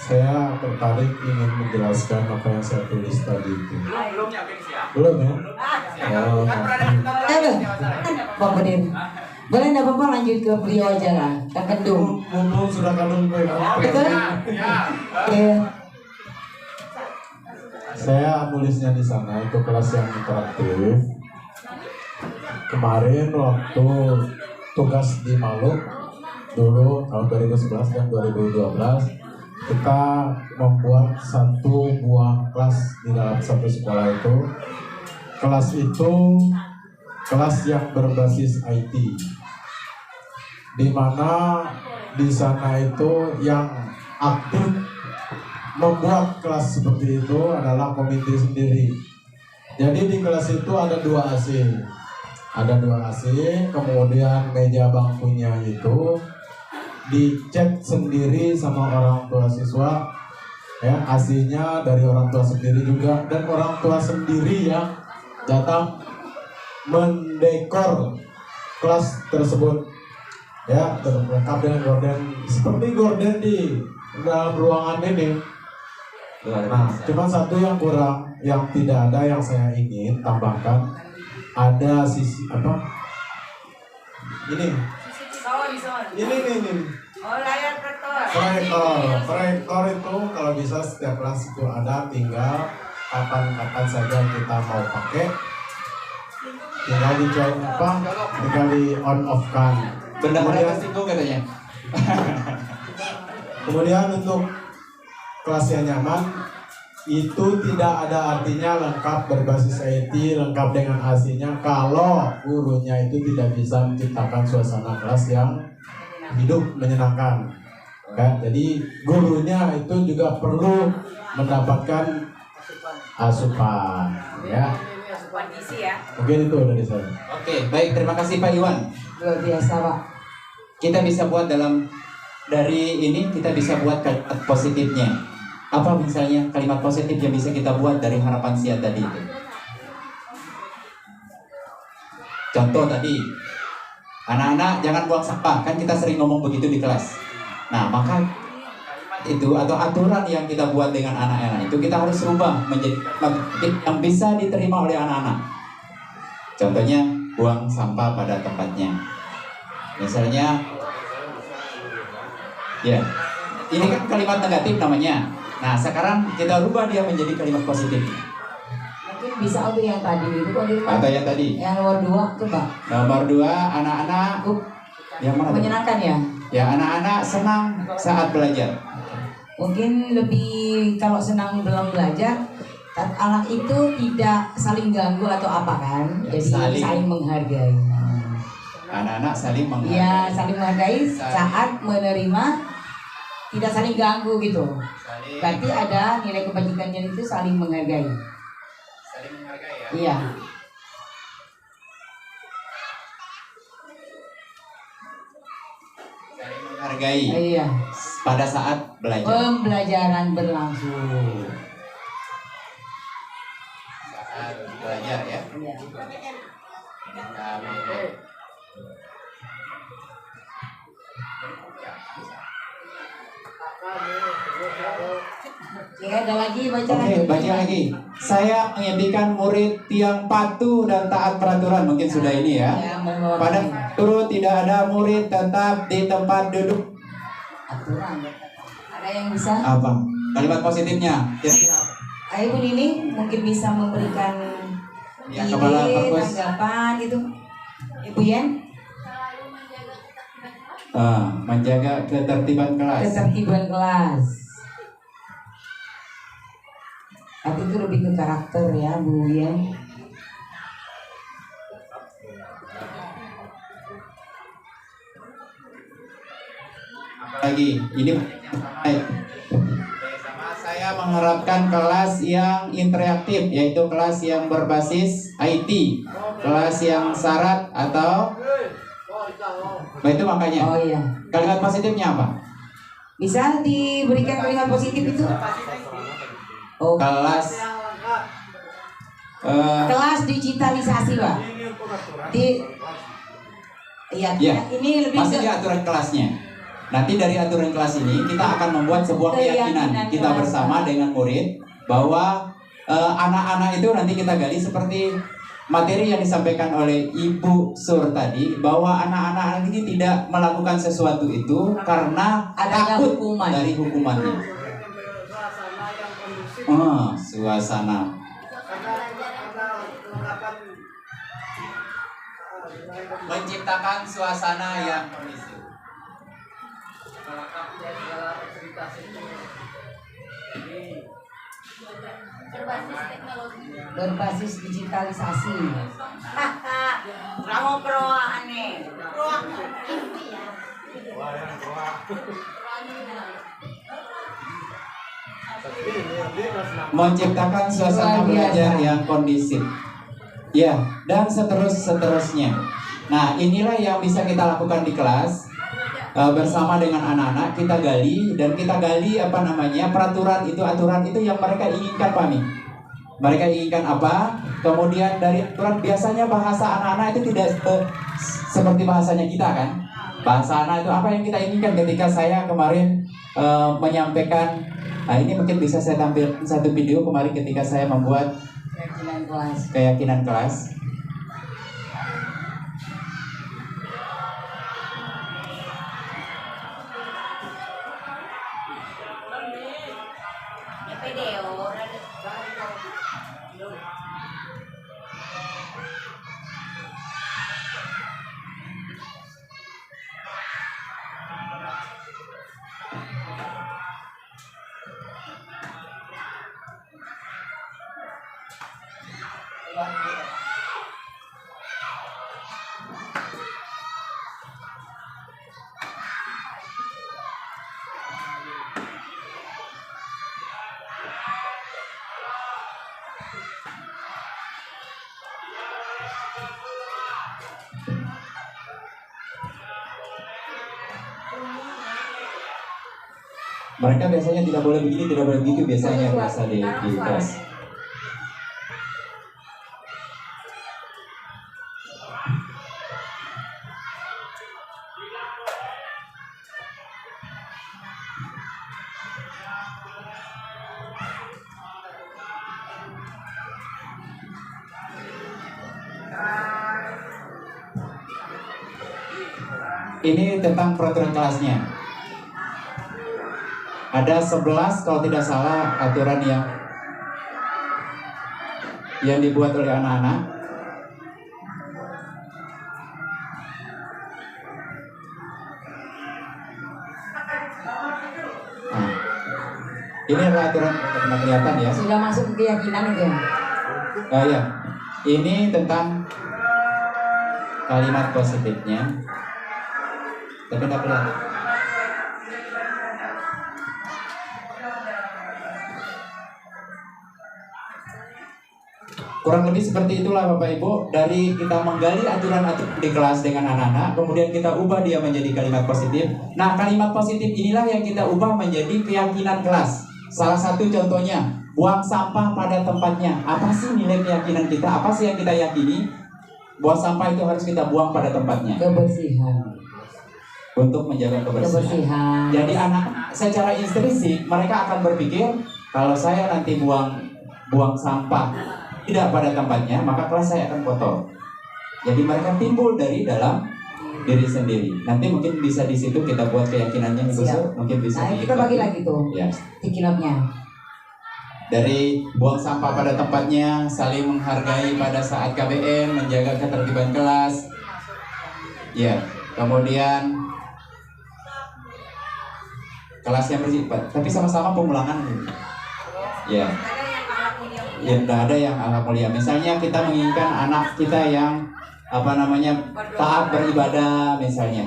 Saya tertarik ingin menjelaskan apa yang saya tulis tadi itu. Belum ya, Bings ya? Belum ya? Oh, Kan pernah ada kita Pak Kodir. Boleh enggak apa-apa lanjut ke beliau aja lah. Kak Kendung. mumpung sudah kadung Betul? Ya. Oke. saya nulisnya di sana itu kelas yang interaktif. Kemarin waktu tugas di Maluk dulu tahun 2011 dan 2012 kita membuat satu buah kelas di dalam satu sekolah itu. Kelas itu kelas yang berbasis IT, di mana di sana itu yang aktif membuat kelas seperti itu adalah komite sendiri. Jadi di kelas itu ada 2 AC. Ada 2 AC, kemudian meja bangkunya itu dicat sendiri sama orang tua siswa. Ya, AC-nya dari orang tua sendiri juga, dan orang tua sendiri yang datang mendekor kelas tersebut. Ya, lengkap dengan gorden, seperti gorden di dalam ruangan ini. Nah, cuma satu yang kurang, yang tidak ada, yang saya ingin tambahkan, ada sisi apa? Ini nih. Oh, layar proyektor. Proyektor itu kalau bisa setiap kelas itu ada, tinggal kapan-kapan saja kita mau pakai, tinggal tinggal di on off kan. Benda-benda tersinggung katanya. Kemudian untuk kelas yang nyaman itu tidak ada artinya lengkap berbasis IT, lengkap dengan AC-nya kalau gurunya itu tidak bisa menciptakan suasana kelas yang hidup menyenangkan. Ya, jadi gurunya itu juga perlu mendapatkan asupan, ya. Asupan gizi ya. Mungkin itu dari saya. Oke, baik, terima kasih Pak Iwan. Luar biasa, Pak. Kita bisa buat dari ini kita bisa buat kalimat positifnya. Apa misalnya kalimat positif yang bisa kita buat dari harapan Siat tadi itu? Contoh tadi, anak-anak jangan buang sampah, kan kita sering ngomong begitu di kelas. Nah, maka itu atau aturan yang kita buat dengan anak-anak itu kita harus rubah menjadi yang bisa diterima oleh anak-anak. Contohnya, buang sampah pada tempatnya. Misalnya, ya, ini kan kalimat negatif namanya. Nah, sekarang kita rubah dia menjadi kalimat positif. Mungkin bisa untuk yang tadi itu Atau yang tadi. Yang nomor 2 coba. Nomor 2, anak-anak yang mana? Menyenangkan ya? Ya, anak-anak senang saat belajar. Mungkin lebih kalau senang dalam belajar, anak itu tidak saling ganggu atau apa kan? Jadi saling menghargai. Anak-anak saling menghargai. Iya, saling menghargai saat menerima, tidak saling ganggu gitu. Berarti ada nilai kebajikannya itu saling menghargai. Saling menghargai ya. Iya. Saling menghargai. Iya. Pada saat belajar. Pembelajaran berlangsung. Saat belajar ya. Iya. Oke, ada lagi baca Oke, lagi. baca lagi. Saya mengimpikan murid yang patuh dan taat peraturan. Mungkin sudah ini ya. Pada turut tidak ada murid tetap di tempat duduk. Aturan. Ada yang bisa? Apa? Kalimat positifnya. Ayo Bu Nining mungkin bisa memberikan Ya, kepala ide, perpus. tanggapan gitu. Ibu Yen, Menjaga ketertiban kelas. ketertiban kelas. Tapi itu lebih ke karakter ya Bu Yen. Lagi, ini sama saya mengharapkan kelas yang interaktif, yaitu kelas yang berbasis IT, kelas yang syarat atau itu makanya. Oh iya. Kalimat positifnya apa? Bisa diberikan kalimat positif itu? Oh. Kelas Kelas digitalisasi, Pak. Iya, Ya. ini lebih masih ke di aturan kelasnya. Nanti dari aturan kelas ini kita akan membuat sebuah keyakinan kita bersama dengan murid bahwa anak-anak itu nanti kita gali seperti materi yang disampaikan oleh Ibu Sur tadi, bahwa anak-anak ini tidak melakukan sesuatu itu karena takut dari hukumannya. Suasana. Menciptakan suasana yang kondusif. Berbasis digitalisasi. Kamu pro aneh. Menciptakan suasana belajar yang kondisif. Ya, dan seterusnya. Nah, inilah yang bisa kita lakukan di kelas bersama dengan anak-anak. Kita gali peraturan itu yang mereka inginkan, Pak Mi. Mereka inginkan apa? Kemudian dari aturan, biasanya bahasa anak-anak itu tidak seperti bahasanya kita kan. Bahasa anak itu apa yang kita inginkan. Ketika saya kemarin menyampaikan, ini mungkin bisa saya tampilkan satu video kemarin ketika saya membuat keyakinan kelas. Mereka biasanya tidak boleh begini, tidak boleh begitu biasanya biasa di kelas. Ini tentang peraturan kelasnya. Ada 11 kalau tidak salah aturan yang dibuat oleh anak-anak. Nah, ini adalah aturan yang kelihatan ya. Sudah masuk ke keyakinan itu ya? Ya. Ini tentang kalimat positifnya. Tapi tidak kelihatan. Kurang lebih seperti itulah Bapak Ibu. Dari kita menggali aturan-aturan di kelas dengan anak-anak, kemudian kita ubah dia menjadi kalimat positif. Nah, kalimat positif inilah yang kita ubah menjadi keyakinan kelas. Salah satu contohnya, buang sampah pada tempatnya. Apa sih nilai keyakinan kita? Apa sih yang kita yakini? Buang sampah itu harus kita buang pada tempatnya. Kebersihan. Untuk menjaga kebersihan. Jadi anak secara intrinsik mereka akan berpikir, kalau saya nanti buang sampah tidak pada tempatnya, maka kelas saya akan kotor. Jadi mereka timbul dari dalam diri sendiri. Nanti mungkin bisa di situ kita buat keyakinannya, mungkin bisa. Nah, kita bagi lagi tuh. Ya. Tikinotnya. Dari buang sampah pada tempatnya, saling menghargai pada saat KBM, menjaga ketertiban kelas. Ya. Kemudian kelas yang bersih, tapi sama-sama pengulangan. Ya. Ya, tidak ada yang akhlak mulia. Misalnya kita menginginkan anak kita yang taat beribadah misalnya.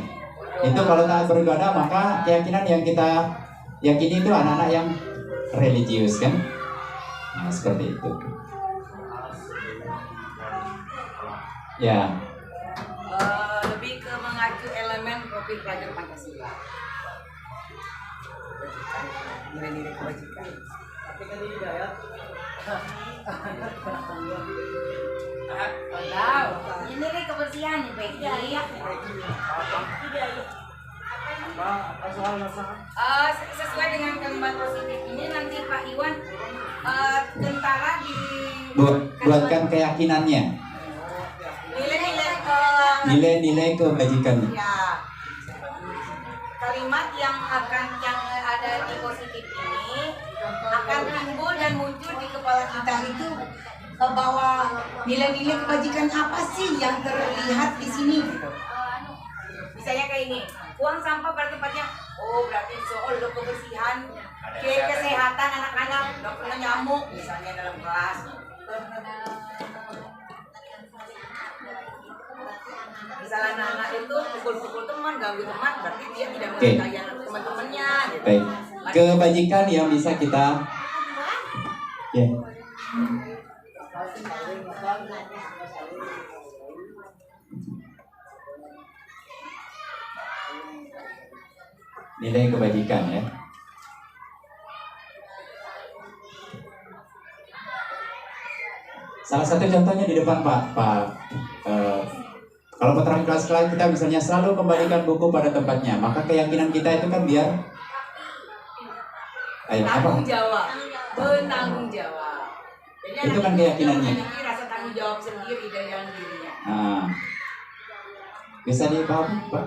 Itu kalau taat beribadah, maka keyakinan yang kita yakini itu anak-anak yang religius kan. Nah, seperti itu. Ya. Lebih ke mengacu elemen profil pelajar Pancasila. Nilai-nilai kebajikan. Tapi kan ini ya. Ini nih kebersihan nih, Peggy. Sesuai dengan kalimat positif ini nanti Pak Iwan tentara di Buatkan keyakinannya, nilai-nilai kebajikan. ya kalimat yang ada di positif ini akan timbul dan muncul di kepala kita itu bahwa nilai-nilai kebajikan apa sih yang terlihat di sini gitu. Misalnya kayak ini, buang sampah pada tempatnya. Oh, berarti soal kebersihan, kesehatan anak-anak, nggak pernah nyamuk misalnya dalam kelas. Misalnya anak-anak itu pukul-pukul teman, ganggu teman, berarti dia tidak Oke. menghargai teman-temannya. Gitu. Baik, kebajikan yang bisa kita ya. Nilai kebajikan ya. Salah satu contohnya di depan Pak. Kalau keterangan kelas kita misalnya selalu kembalikan buku pada tempatnya, maka keyakinan kita itu kan biar Tanggung jawab, bertanggung jawab. Jadi Itu kan keyakinannya. memiliki rasa tanggung jawab sendiri dari dalam dirinya. Nah, bisa dipahami Pak?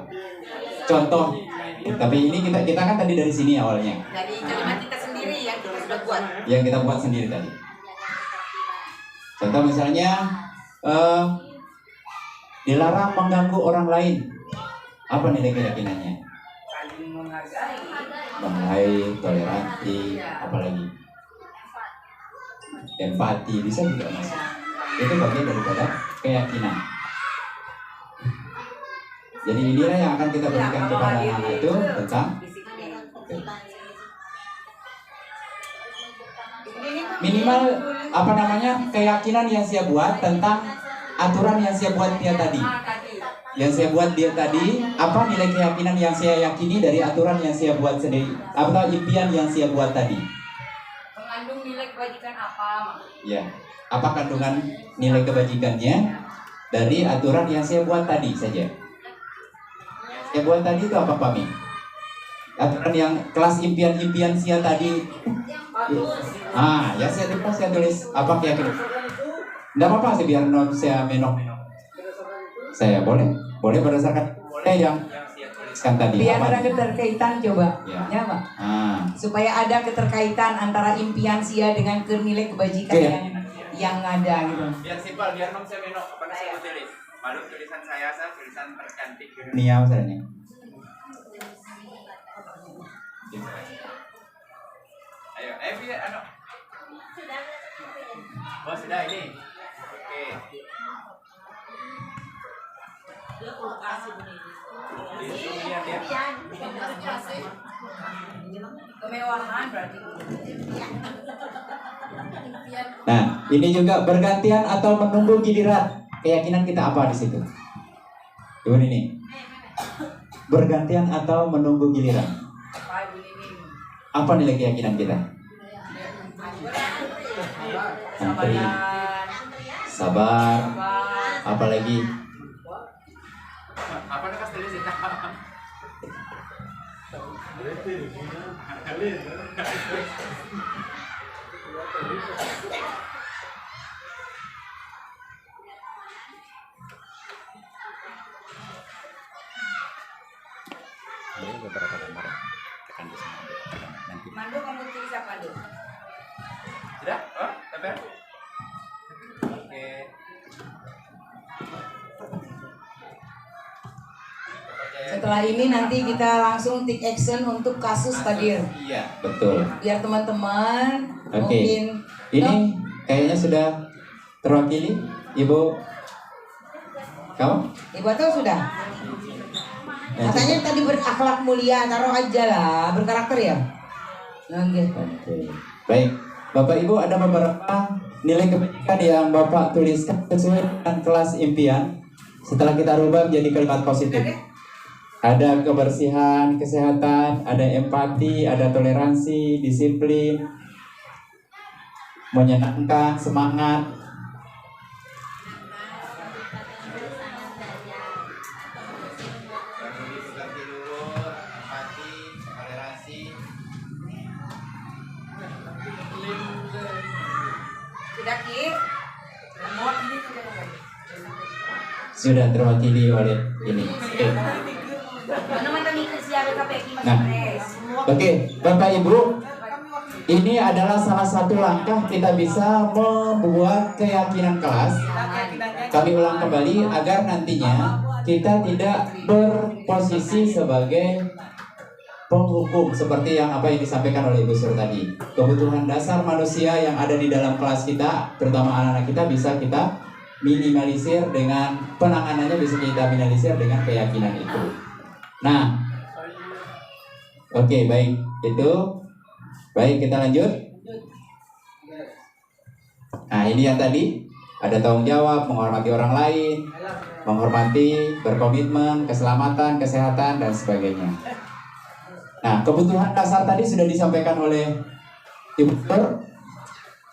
Contoh, tapi ini kita kan tadi dari sini awalnya, Dari kalimat kita sendiri yang kita sudah buat. yang kita buat sendiri tadi. Contoh misalnya dilarang mengganggu orang lain. Apa nilai keyakinannya? Saling menghargai. Menghargai, toleransi, apalagi empati bisa juga masuk. Itu bagian daripada keyakinan. Jadi inilah yang akan kita berikan kepada anak itu tentang minimal keyakinan yang saya buat tentang aturan yang saya buat dia tadi. Yang saya buat dia tadi, apa nilai keyakinan yang saya yakini dari aturan yang saya buat sendiri, atau impian yang saya buat tadi. Mengandung nilai kebajikan apa? Ya, apa kandungan nilai kebajikannya dari aturan yang saya buat tadi saja. Saya buat tadi itu apa Pak Mi? Aturan yang kelas impian-impian saya tadi. Ya saya tulis apa keyakinan. Tidak apa-apa sih biar saya menok. Saya boleh berdasarkan yang kan tadi. Biar apa ada keterkaitan coba, Ya. Pak. Ah, Supaya ada keterkaitan antara impian Sia dengan nilai kebajikan Oke. yang ada gitu. Biar simpel, biar nom saya menok. Apa saya tulis? Malu tulisan saya tulisan tercantik. Nia misalnya. Ayo, biar Oh, sudah ini. Oke. Kemewahan berarti. Nah, ini juga bergantian atau menunggu giliran. Keyakinan kita apa di situ? Coba ini. Bergantian atau menunggu giliran. Apa nilai keyakinan kita? Antri, sabar, apalagi Apa nih tulis itu? beberapa gambar tekan di sini nanti. Mando kamu tulis apa dulu? Sudah? Oh, sampai? Oke. Setelah ini nanti kita langsung take action untuk kasus tadi. Iya, betul. Biar teman-teman Oke. mungkin Ini kayaknya sudah terwakili, Ibu. Kamu? Ibu tahu sudah. Katanya tadi berakhlak mulia, taruh aja lah, berkarakter ya. Oke. Oke. Baik, Bapak Ibu ada beberapa nilai kebajikan yang Bapak tuliskan sesuai dengan kelas impian. Setelah kita rubah menjadi kalimat positif. Ada kebersihan, kesehatan, ada empati, ada toleransi, disiplin, menyenangkan, semangat. Sudah Ki? Sudah terwakili oleh ini. Oke. Nah, oke, Bapak Ibu, ini adalah salah satu langkah kita bisa membuat keyakinan kelas. Kami ulang kembali agar nantinya kita tidak berposisi sebagai penghukum seperti yang apa yang disampaikan oleh Ibu Sur tadi. Kebutuhan dasar manusia yang ada di dalam kelas kita, terutama anak-anak kita, bisa kita minimalisir dengan penanganannya, bisa kita minimalisir dengan keyakinan itu. Nah, oke, baik, itu baik, kita lanjut. Nah, ini yang tadi ada tanggung jawab, menghormati orang lain, menghormati, berkomitmen, keselamatan, kesehatan, dan sebagainya. Nah, kebutuhan dasar tadi sudah disampaikan oleh Ibu Sur.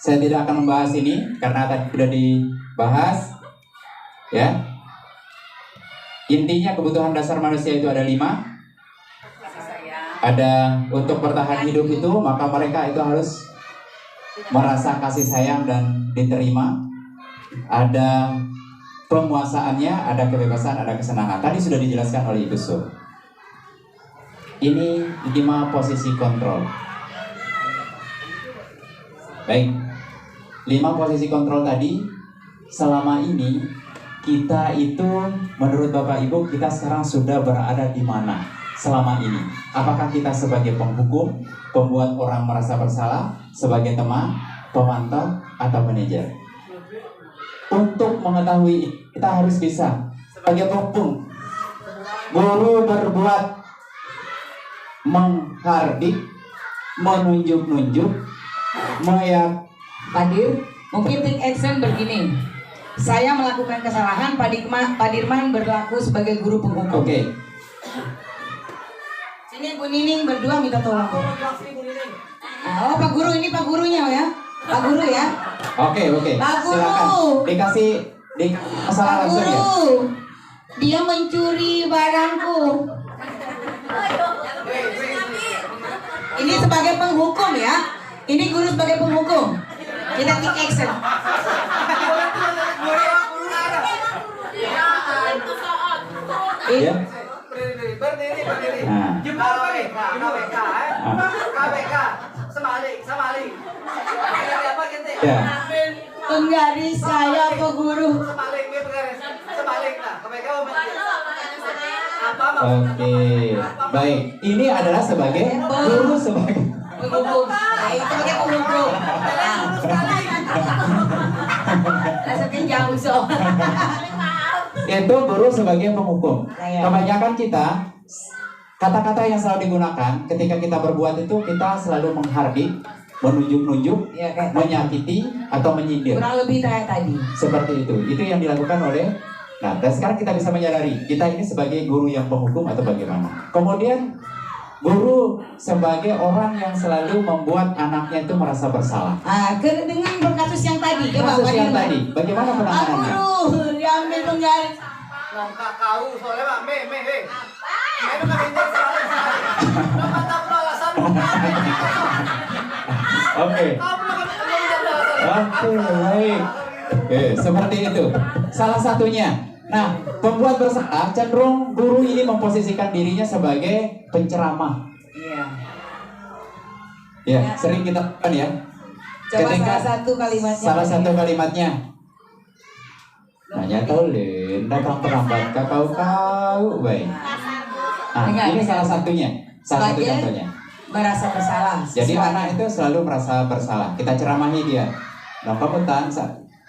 Saya tidak akan membahas ini karena tadi sudah dibahas, ya. Intinya kebutuhan dasar manusia itu ada 5. Ada untuk bertahan hidup itu, maka mereka itu harus merasa kasih sayang dan diterima. Ada penguasaannya, ada kebebasan, ada kesenangan. Tadi sudah dijelaskan oleh Ibu Sur. Ini 5 posisi kontrol. Baik, 5 posisi kontrol tadi, selama ini kita itu menurut Bapak Ibu, kita sekarang sudah berada di mana selama ini? Apakah kita sebagai penghukum, pembuat orang merasa bersalah, sebagai teman, pemantau, atau manajer? Untuk mengetahui, kita harus bisa sebagai penghukum. Guru berbuat menghardik, menunjuk-nunjuk, Padir, mungkin take action begini. Saya melakukan kesalahan, Pak Dirman berlaku sebagai guru penghukum. Oke. Sini Bu Nining berdua minta tolong. Oh, Pak Guru, ini Pak Gurunya ya. Pak Guru ya. Oke. Pak Guru. Silakan. Dikasih masalah Pak langsung ya. Guru, dia mencuri barangku. Ini sebagai penghukum ya. Ini guru sebagai penghukum. Kita take action. Ya. Berdiri. Nah. Jempol KBK, KBK, semalik. Apa gitu? Ya. Penggaris saya Pak Guru. Semalik nah, KBK apa Oke. Baik. Ini adalah sebagai guru sebagai Penghukum. Nah, itu sebagai penghukum. Rasanya jauh so. itu guru sebagai penghukum. Kebanyakan kita kata-kata yang selalu digunakan ketika kita berbuat itu, kita selalu menghardik, menunjuk-nunjuk, Ya, kayak menyakiti atau menyindir. kurang lebih kayak tadi. Seperti itu. Itu yang dilakukan oleh. Nah, dan sekarang kita bisa menyadari kita ini sebagai guru yang penghukum atau bagaimana. Kemudian guru sebagai orang yang selalu membuat anaknya itu merasa bersalah. Dengan berkasus yang tadi, coba Kasus Pak yang Dirman. tadi, bagaimana Pak penanganannya? Guru, diambil penggaris. nongka kau soalnya Pak me. Ayo kan semalik. Nongka tak perlu alasan. Oke. Oke, baik. Oke, seperti itu. Salah satunya. Nah, pembuat bersalah cenderung guru ini memposisikan dirinya sebagai penceramah. Iya. Ya, sering kita lakukan ya. Coba Ketika salah satu kalimatnya. Salah satu kalimatnya. Nanya tolin, datang terlambat kau baik. Nah, ini salah satunya. Salah satu Sebagai contohnya. merasa bersalah. Jadi anak itu selalu merasa bersalah. Kita ceramahi dia. Nah, kamu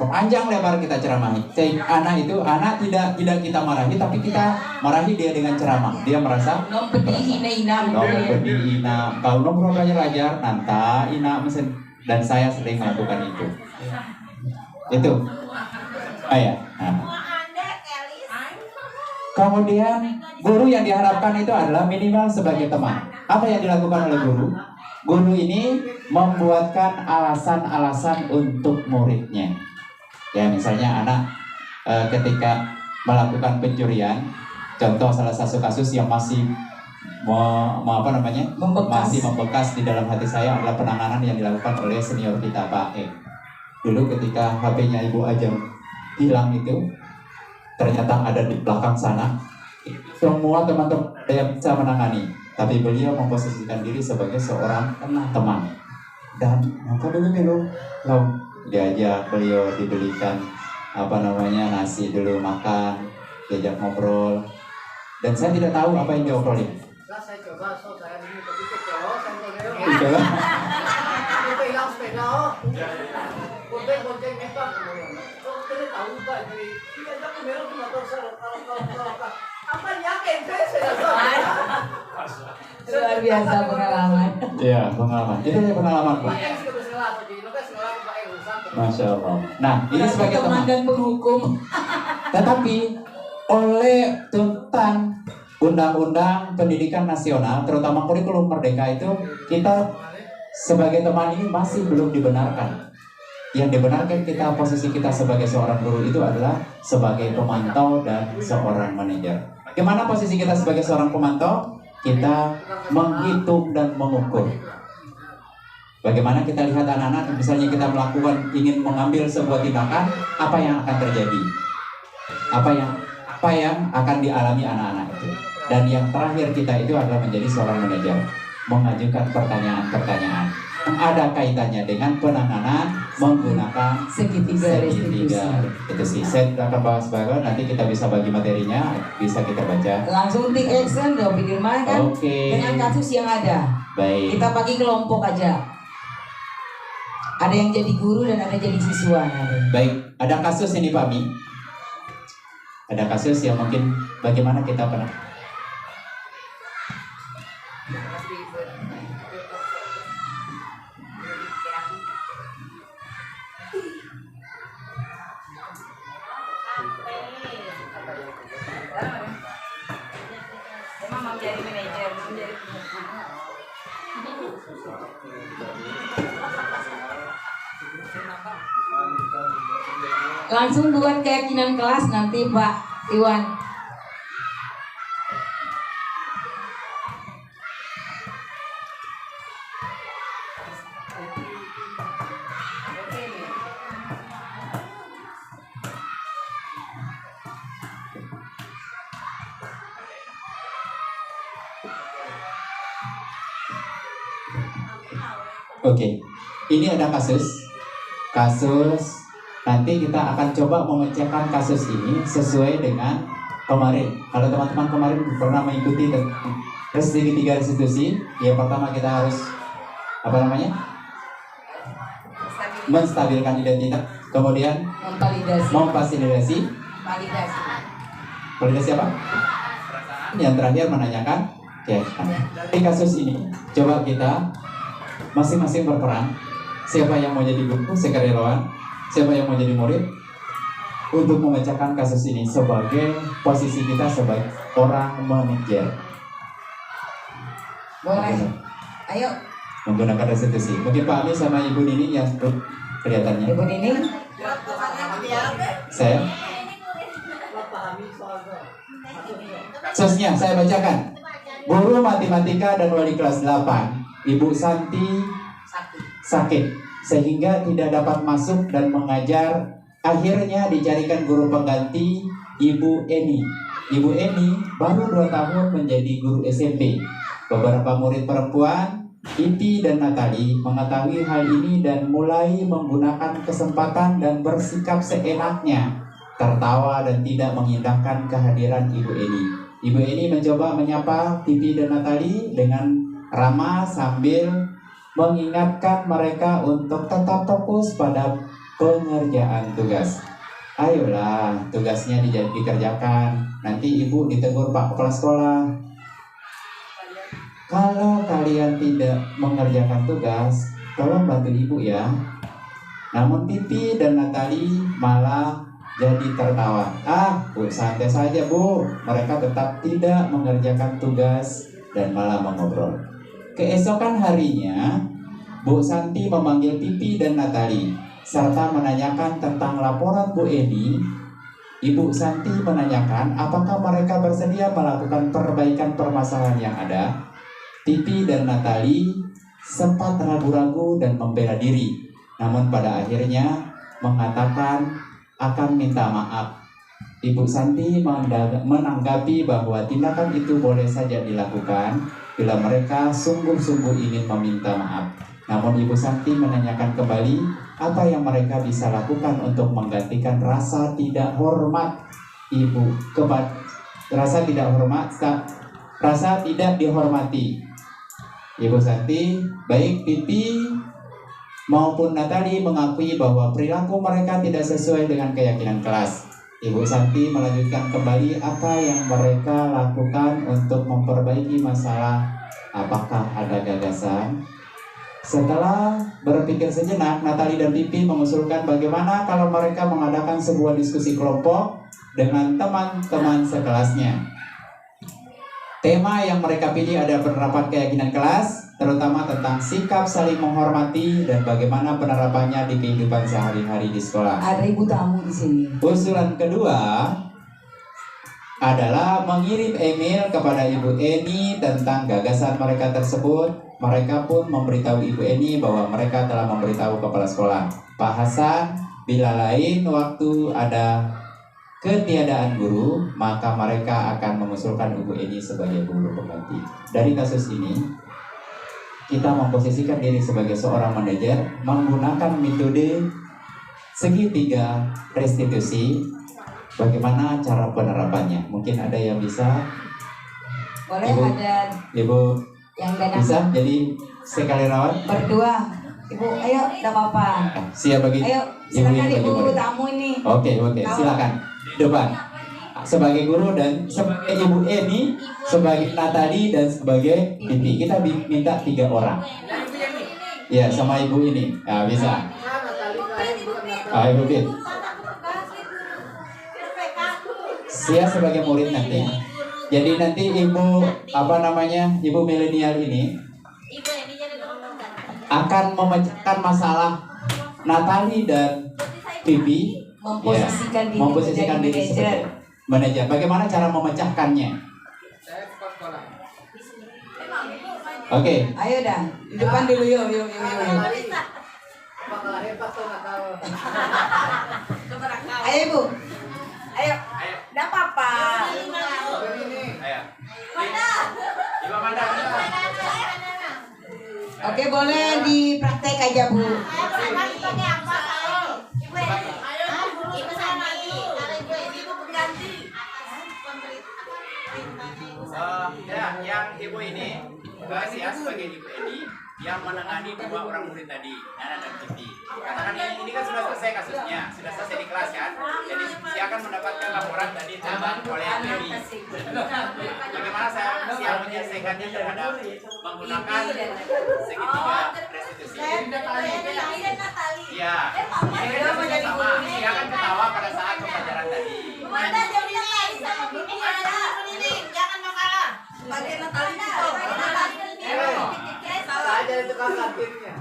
panjang lebar kita ceramahi. Anak tidak kita marahi, tapi kita marahi dia dengan ceramah. Dia merasa Hina-hina. kau nomor belajar nanta ina mesin, dan saya sering melakukan itu. Itu. Ya. Nah. Kemudian guru yang diharapkan itu adalah minimal sebagai teman. Apa yang dilakukan oleh guru? Guru ini membuatkan alasan-alasan untuk muridnya. Ya, misalnya anak ketika melakukan pencurian, contoh salah satu kasus yang masih masih membekas di dalam hati saya adalah penanganan yang dilakukan oleh senior kita Pak E. dulu ketika HP-nya Ibu Ajeng hilang itu, ternyata ada di belakang sana. Semua teman-teman ada yang bisa menangani, tapi beliau memposisikan diri sebagai seorang teman. Dan maka dulu diajak beliau dibelikan nasi dulu, makan, diajak ngobrol. Dan saya tidak tahu apa yang diobrolin. Lah saya coba, so saya ini ketik kalau saya Coba. itu hilang sepeda, bonceng meter. Oh, kita tahu Pak, jadi kita tak merah tuh motor saya kalau apa yakin saya Luar biasa pengalaman. Iya, pengalaman. Itu ya pengalaman, Bu. Pak yang sudah bersalah, jadi lo kan sekolah Pak yang urusan. Masya Allah. Nah, ini sebagai teman. dan penghukum. Tetapi oleh tentang Undang-Undang Pendidikan Nasional, terutama kurikulum Merdeka itu, kita sebagai teman ini masih belum dibenarkan. Yang dibenarkan kita, posisi kita sebagai seorang guru itu adalah sebagai pemantau dan seorang manajer. Gimana posisi kita sebagai seorang pemantau? Kita menghitung dan mengukur. Bagaimana kita lihat anak-anak, misalnya kita ingin mengambil sebuah tindakan, apa yang akan terjadi? Apa yang akan dialami anak-anak itu? Dan yang terakhir kita itu adalah menjadi seorang manajer, mengajukan pertanyaan-pertanyaan yang ada kaitannya dengan penanganan menggunakan Segitiga itu sih. Saya akan bahas baru, nanti kita bisa bagi materinya, bisa kita baca. Langsung take action dong, pikir mana kan? Oke. Dengan kasus yang ada. Baik. Kita bagi kelompok aja. Ada yang jadi guru dan ada jadi siswa. Baik, ada kasus ini Pak Mi. Ada kasus yang mungkin bagaimana kita pernah. Emang mau jadi manajer, mau jadi Langsung buat keyakinan kelas nanti Pak Iwan. Oke, ini ada kasus nanti kita akan coba memecahkan kasus ini sesuai dengan kemarin. Kalau teman-teman kemarin pernah mengikuti segitiga restitusi, yang pertama kita harus menstabilkan identitas, kemudian memfasilitasi validasi apa? Yang terakhir menanyakan keyakinan. Di kasus ini coba kita masing-masing berperan. Siapa yang mau jadi guru, sukarelawan, siapa yang mau jadi murid, untuk memecahkan kasus ini sebagai posisi kita sebagai orang manajer. Boleh. Ayo. Menggunakan restitusi. Mungkin Pak Ali sama Ibu Nini yang kelihatannya. Ibu Nini. Saya. Sosnya saya bacakan. Guru matematika dan wali kelas 8, Ibu Santi sakit sehingga tidak dapat masuk dan mengajar. Akhirnya dicarikan guru pengganti, Ibu Eni. Ibu Eni baru 2 tahun menjadi guru SMP. Beberapa murid perempuan, Iti dan Natali, mengetahui hal ini dan mulai menggunakan kesempatan dan bersikap seenaknya, tertawa dan tidak mengindahkan kehadiran Ibu Eni. Ibu Eni mencoba menyapa Iti dan Natali dengan ramah sambil mengingatkan mereka untuk tetap fokus pada pengerjaan tugas. Ayolah, tugasnya dikerjakan. Nanti ibu ditegur Pak Kepala Sekolah. Kalau kalian tidak mengerjakan tugas, tolong bantu ibu ya. Namun Titi dan Natali malah jadi tertawa. Bu, santai saja Bu. Mereka tetap tidak mengerjakan tugas dan malah mengobrol. Keesokan harinya, Bu Santi memanggil Pipi dan Natali serta menanyakan tentang laporan Bu Eni. Ibu Santi menanyakan apakah mereka bersedia melakukan perbaikan permasalahan yang ada. Pipi dan Natali sempat ragu-ragu dan membela diri. namun pada akhirnya mengatakan akan minta maaf. Ibu Santi menanggapi bahwa tindakan itu boleh saja dilakukan bila mereka sungguh-sungguh ingin meminta maaf. Namun Ibu Santi menanyakan kembali apa yang mereka bisa lakukan untuk menggantikan rasa tidak hormat rasa tidak dihormati. Ibu Santi, baik Pipi maupun Natali mengakui bahwa perilaku mereka tidak sesuai dengan keyakinan kelas. Ibu Santi melanjutkan kembali apa yang mereka lakukan untuk memperbaiki masalah. Apakah ada gagasan? Setelah berpikir sejenak, Natali dan Pipi mengusulkan bagaimana kalau mereka mengadakan sebuah diskusi kelompok dengan teman-teman sekelasnya. Tema yang mereka pilih ada penerapan keyakinan kelas, terutama tentang sikap saling menghormati dan bagaimana penerapannya di kehidupan sehari-hari di sekolah. Ada ibu tamu di sini. Usulan kedua adalah mengirim email kepada Ibu Eni tentang gagasan mereka tersebut. Mereka pun memberitahu Ibu Eni bahwa mereka telah memberitahu kepala sekolah. Pak Hasan, bila lain waktu ada ketiadaan guru, maka mereka akan mengusulkan Ibu Eni sebagai guru pengganti. Dari kasus ini, kita memposisikan diri sebagai seorang manajer menggunakan metode segitiga restitusi. Bagaimana cara penerapannya? Mungkin ada yang bisa. Boleh Ibu, ada Ibu yang gak bisa jadi sekali rawat. berdua. Ibu, ayo, tidak apa-apa. Siap bagi Ayo, Ibu silakan yang ibu bagi tamu ini. Oke, silakan. Depan. Sebagai guru dan sebagai Ibu Eni, sebagai Natali dan sebagai Pipi. Kita minta 3 orang. Ya, sama Ibu ini. Ya, bisa. Ibu Pipi. Saya sebagai murid nanti. Jadi nanti Ibu Ibu milenial ini akan memecahkan masalah Natali dan Pipi, Memposisikan diri memposisikan menjadi diri manajer. sebagai manajer. Bagaimana cara memecahkannya? Oke. Ayo dah, di depan dulu yuk. Ayo ibu. Ayo. Tidak apa-apa. Oke, boleh dipraktek aja Bu. Yang Ibu ini, saya sebagai Ibu Eni yang menangani 2 orang murid tadi, Nana dan Pipi. Katakan ini kan sudah selesai kasusnya, sudah selesai di kelas kan. Jadi saya akan mendapatkan laporan tadi tentang oleh Eni. Bagaimana saya siap menyelesaikannya terhadap menggunakan segitiga restitusi. Ya, ini kan kasusnya sama. Dia akan ketawa pada saat pembelajaran tadi. Saya jadi tukang kantinnya.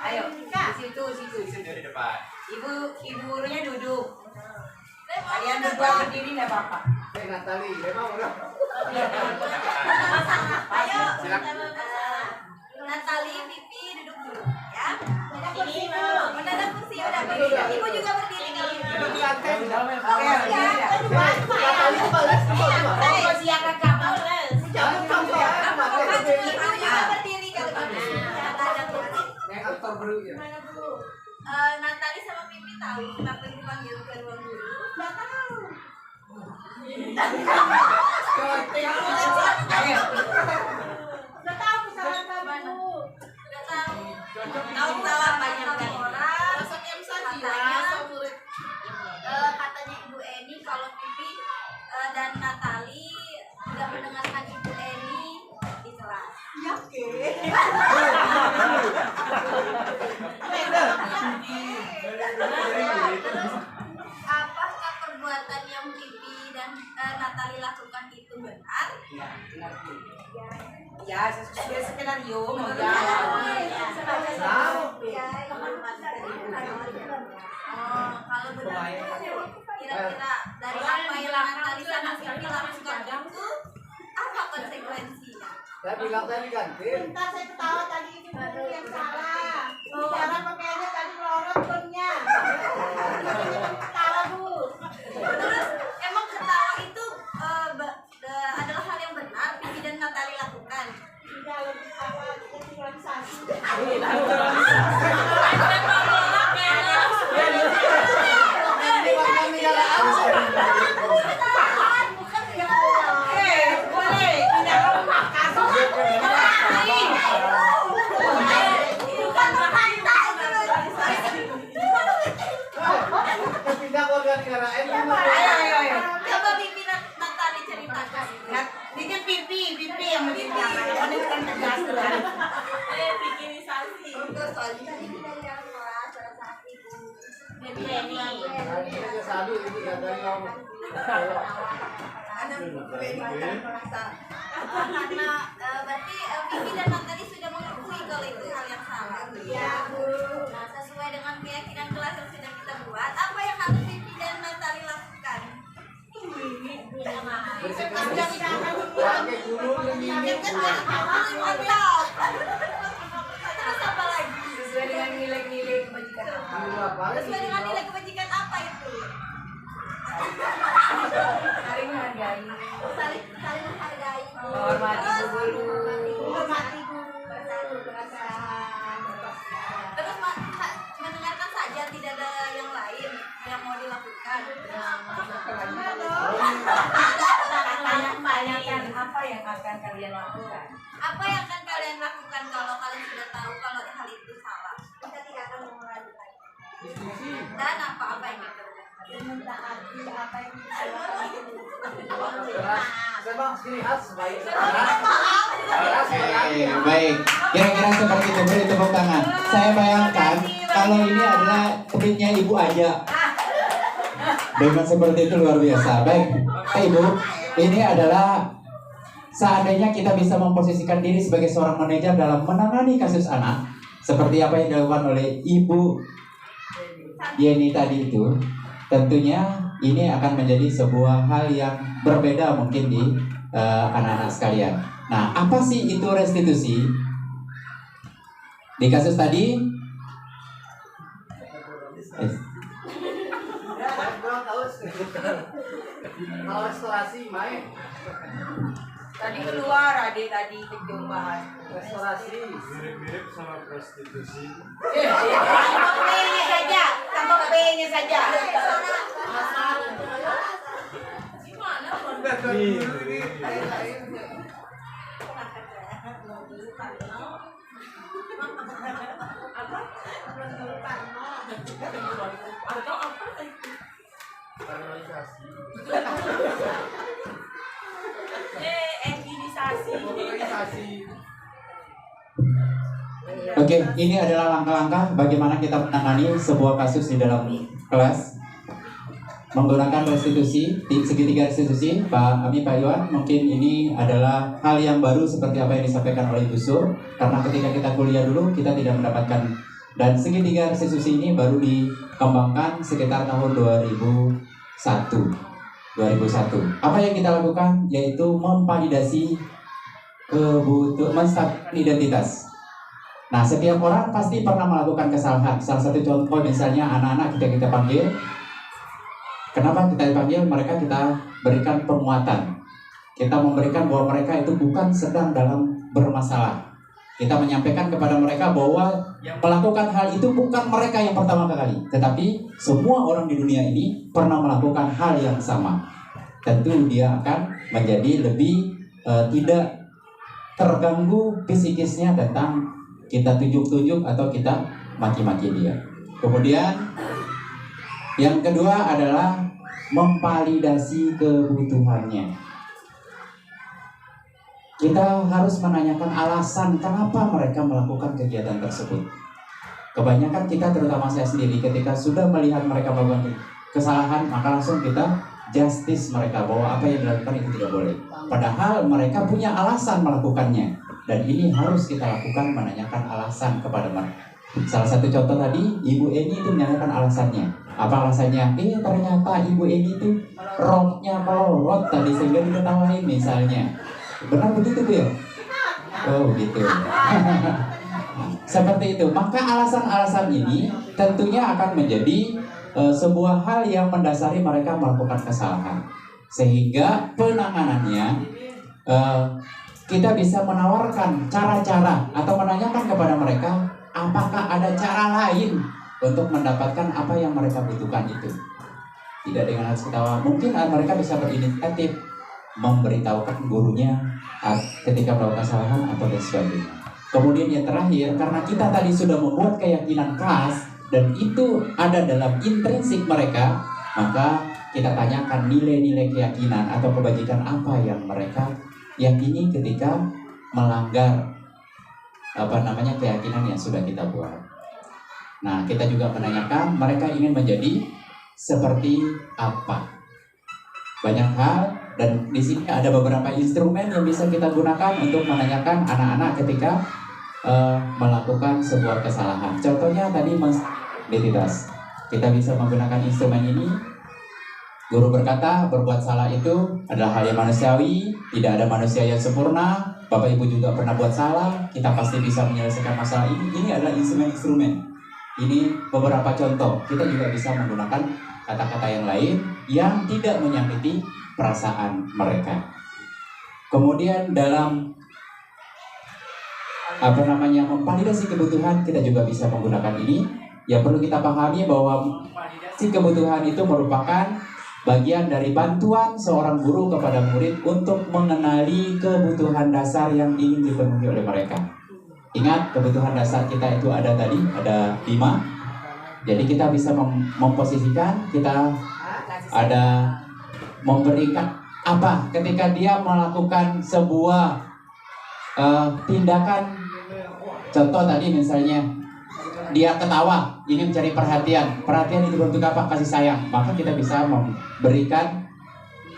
Ayo, situ. Di depan. Ibu gurunya duduk. Kalian berdua berdiri enggak apa-apa. Natali, memang udah. Ayo, Silakan. Natali, Pipi duduk dulu, ya. Ini mendadak kursi udah berdiri. Ibu juga berdiri kalau Duduk di lantai. Natali balik. Oh, siapa kamu? Jangan kamu ya. Ibu juga berdiri kalau gitu. Aktor baru ya. Natali sama Pipi tahu kenapa dipanggil ke ruang guru? Nggak tahu. Nggak tahu kesalahan kamu. Nggak tahu. Tahu salah banyak kan orang. Katanya Ibu Eni kalau Pipi dan Natali tidak mendengarkan Ibu Eni di kelas. Yakin? Apakah perbuatan yang Pipi dan Natali lakukan itu benar? Ya, sesuai skenario mau ya. Kalau benar, kira-kira dari apa yang Natali sama Pipi lakukan itu Saya bilang saya diganti. Bentar, saya ketawa tadi itu guru yang salah. Cara pakaiannya tadi melorot tonnya. Ketawa, Bu. Terus emang ketawa itu adalah hal yang benar Pipi dan Natali lakukan. Tidak lebih apa naturalisasi. Pindah ke warga negara Ayo. Coba Pipi Natali ceritakan. Ini pipi yang menceritakan. Ini bukan tegas kan. Pikirisasi. Soalnya tadi kita di dalam kelas salah satu ibu. Ini selalu itu dari ngomong. Karena berarti Pipi dan Natali sudah mengakui kalau itu hal yang salah. Iya, Bu. Nah, sesuai dengan keyakinan kelas yang sudah kita buat, apa yang harus Pipi dan Natali lakukan? Pakai guru ini. Terus apa lagi? Sesuai dengan nilai-nilai kebajikan apa? Sesuai dengan nilai kebajikan apa itu? Saling menghargai. Saling menghargai. Menghormati guru. Menghormati guru. Perasaan. Terus mendengarkan saja, tidak ada yang lain yang mau dilakukan. Tanyakan apa yang akan kalian lakukan. Apa yang akan kalian lakukan kalau kalian sudah tahu kalau hal itu salah? Kita tidak akan mengulangi lagi. Dan apa yang kita lakukan? Mentaati apa yang kita lakukan. Saya bang sini khas baik. Baik, kira-kira seperti itu, beri tepuk tangan. Saya bayangkan kalau ini adalah tweetnya Ibu Aja. Dengan seperti itu luar biasa. Baik, Ibu, ini adalah seandainya kita bisa memposisikan diri sebagai seorang manajer dalam menangani kasus anak, seperti apa yang dilakukan oleh Ibu Yeni tadi itu, tentunya ini akan menjadi sebuah hal yang berbeda mungkin di anak-anak sekalian. Nah, apa sih itu restitusi? Di kasus tadi, Saya kurang tahu. Kalau restorasi main. Tadi keluar adik tadi kejung bahas. Restorasi. Mirip-mirip sama prostitusi. Tambah P-nya saja, tambah P-nya saja. oke, ini adalah langkah-langkah bagaimana kita menangani sebuah kasus di dalam kelas menggunakan restitusi, segitiga restitusi. Pak Ami, Pak Iwan, mungkin ini adalah hal yang baru seperti apa yang disampaikan oleh Ibu Sur, karena ketika kita kuliah dulu kita tidak mendapatkan, dan segitiga restitusi ini baru dikembangkan sekitar tahun 2001. Apa yang kita lakukan yaitu memvalidasi kebutuhan identitas. Nah, setiap orang pasti pernah melakukan kesalahan. Salah satu contoh misalnya anak-anak ketika kita panggil, kenapa kita dipanggil? Mereka kita berikan penguatan. Kita memberikan bahwa mereka itu bukan sedang dalam bermasalah. Kita menyampaikan kepada mereka bahwa melakukan hal itu bukan mereka yang pertama kali, tetapi semua orang di dunia ini pernah melakukan hal yang sama. Tentu dia akan menjadi lebih tidak terganggu psikisnya tentang kita tunjuk-tunjuk atau kita maki-maki dia. Kemudian yang kedua adalah memvalidasi kebutuhannya. Kita harus menanyakan alasan kenapa mereka melakukan kegiatan tersebut. Kebanyakan kita, terutama saya sendiri, ketika sudah melihat mereka melakukan kesalahan, maka langsung kita justice mereka bahwa apa yang dilakukan itu tidak boleh. Padahal mereka punya alasan melakukannya, dan ini harus kita lakukan, menanyakan alasan kepada mereka. Salah satu contoh tadi, Ibu Eni itu menanyakan alasannya. Apa alasannya? Ternyata Ibu Eni itu roknya melorot tadi sehingga diketawain misalnya. Benar begitu Bu ya? Oh gitu. Seperti itu. Maka alasan-alasan ini tentunya akan menjadi sebuah hal yang mendasari mereka melakukan kesalahan. Sehingga penanganannya kita bisa menawarkan cara-cara atau menanyakan kepada mereka apakah ada cara lain untuk mendapatkan apa yang mereka butuhkan itu. Tidak dengan harus ketawa. Mungkin mereka bisa berinisiatif memberitahukan gurunya ketika melakukan kesalahan atau dan sebagainya. Kemudian yang terakhir, karena kita tadi sudah membuat keyakinan kelas dan itu ada dalam intrinsik mereka, maka kita tanyakan nilai-nilai keyakinan atau kebajikan apa yang mereka yakini ketika melanggar keyakinan yang sudah kita buat. Nah, kita juga menanyakan mereka ingin menjadi seperti apa. Banyak hal, dan di sini ada beberapa instrumen yang bisa kita gunakan untuk menanyakan anak-anak ketika melakukan sebuah kesalahan. Contohnya tadi Mas identitas. Kita bisa menggunakan instrumen ini. Guru berkata berbuat salah itu adalah hal yang manusiawi, tidak ada manusia yang sempurna. Bapak Ibu juga pernah buat salah, kita pasti bisa menyelesaikan masalah ini. Ini adalah instrumen-instrumen. Ini beberapa contoh. Kita juga bisa menggunakan kata-kata yang lain yang tidak menyakiti perasaan mereka. Kemudian dalam memvalidasi kebutuhan, kita juga bisa menggunakan ini. Yang perlu kita pahami bahwa si kebutuhan itu merupakan bagian dari bantuan seorang guru kepada murid untuk mengenali kebutuhan dasar yang ingin dipenuhi oleh mereka. Ingat, kebutuhan dasar kita itu ada 5. Jadi kita bisa memposisikan, kita ada memberikan apa ketika dia melakukan sebuah tindakan. Contoh tadi misalnya dia ketawa, ingin mencari perhatian itu bentuk apa? Kasih sayang. Maka kita bisa memberikan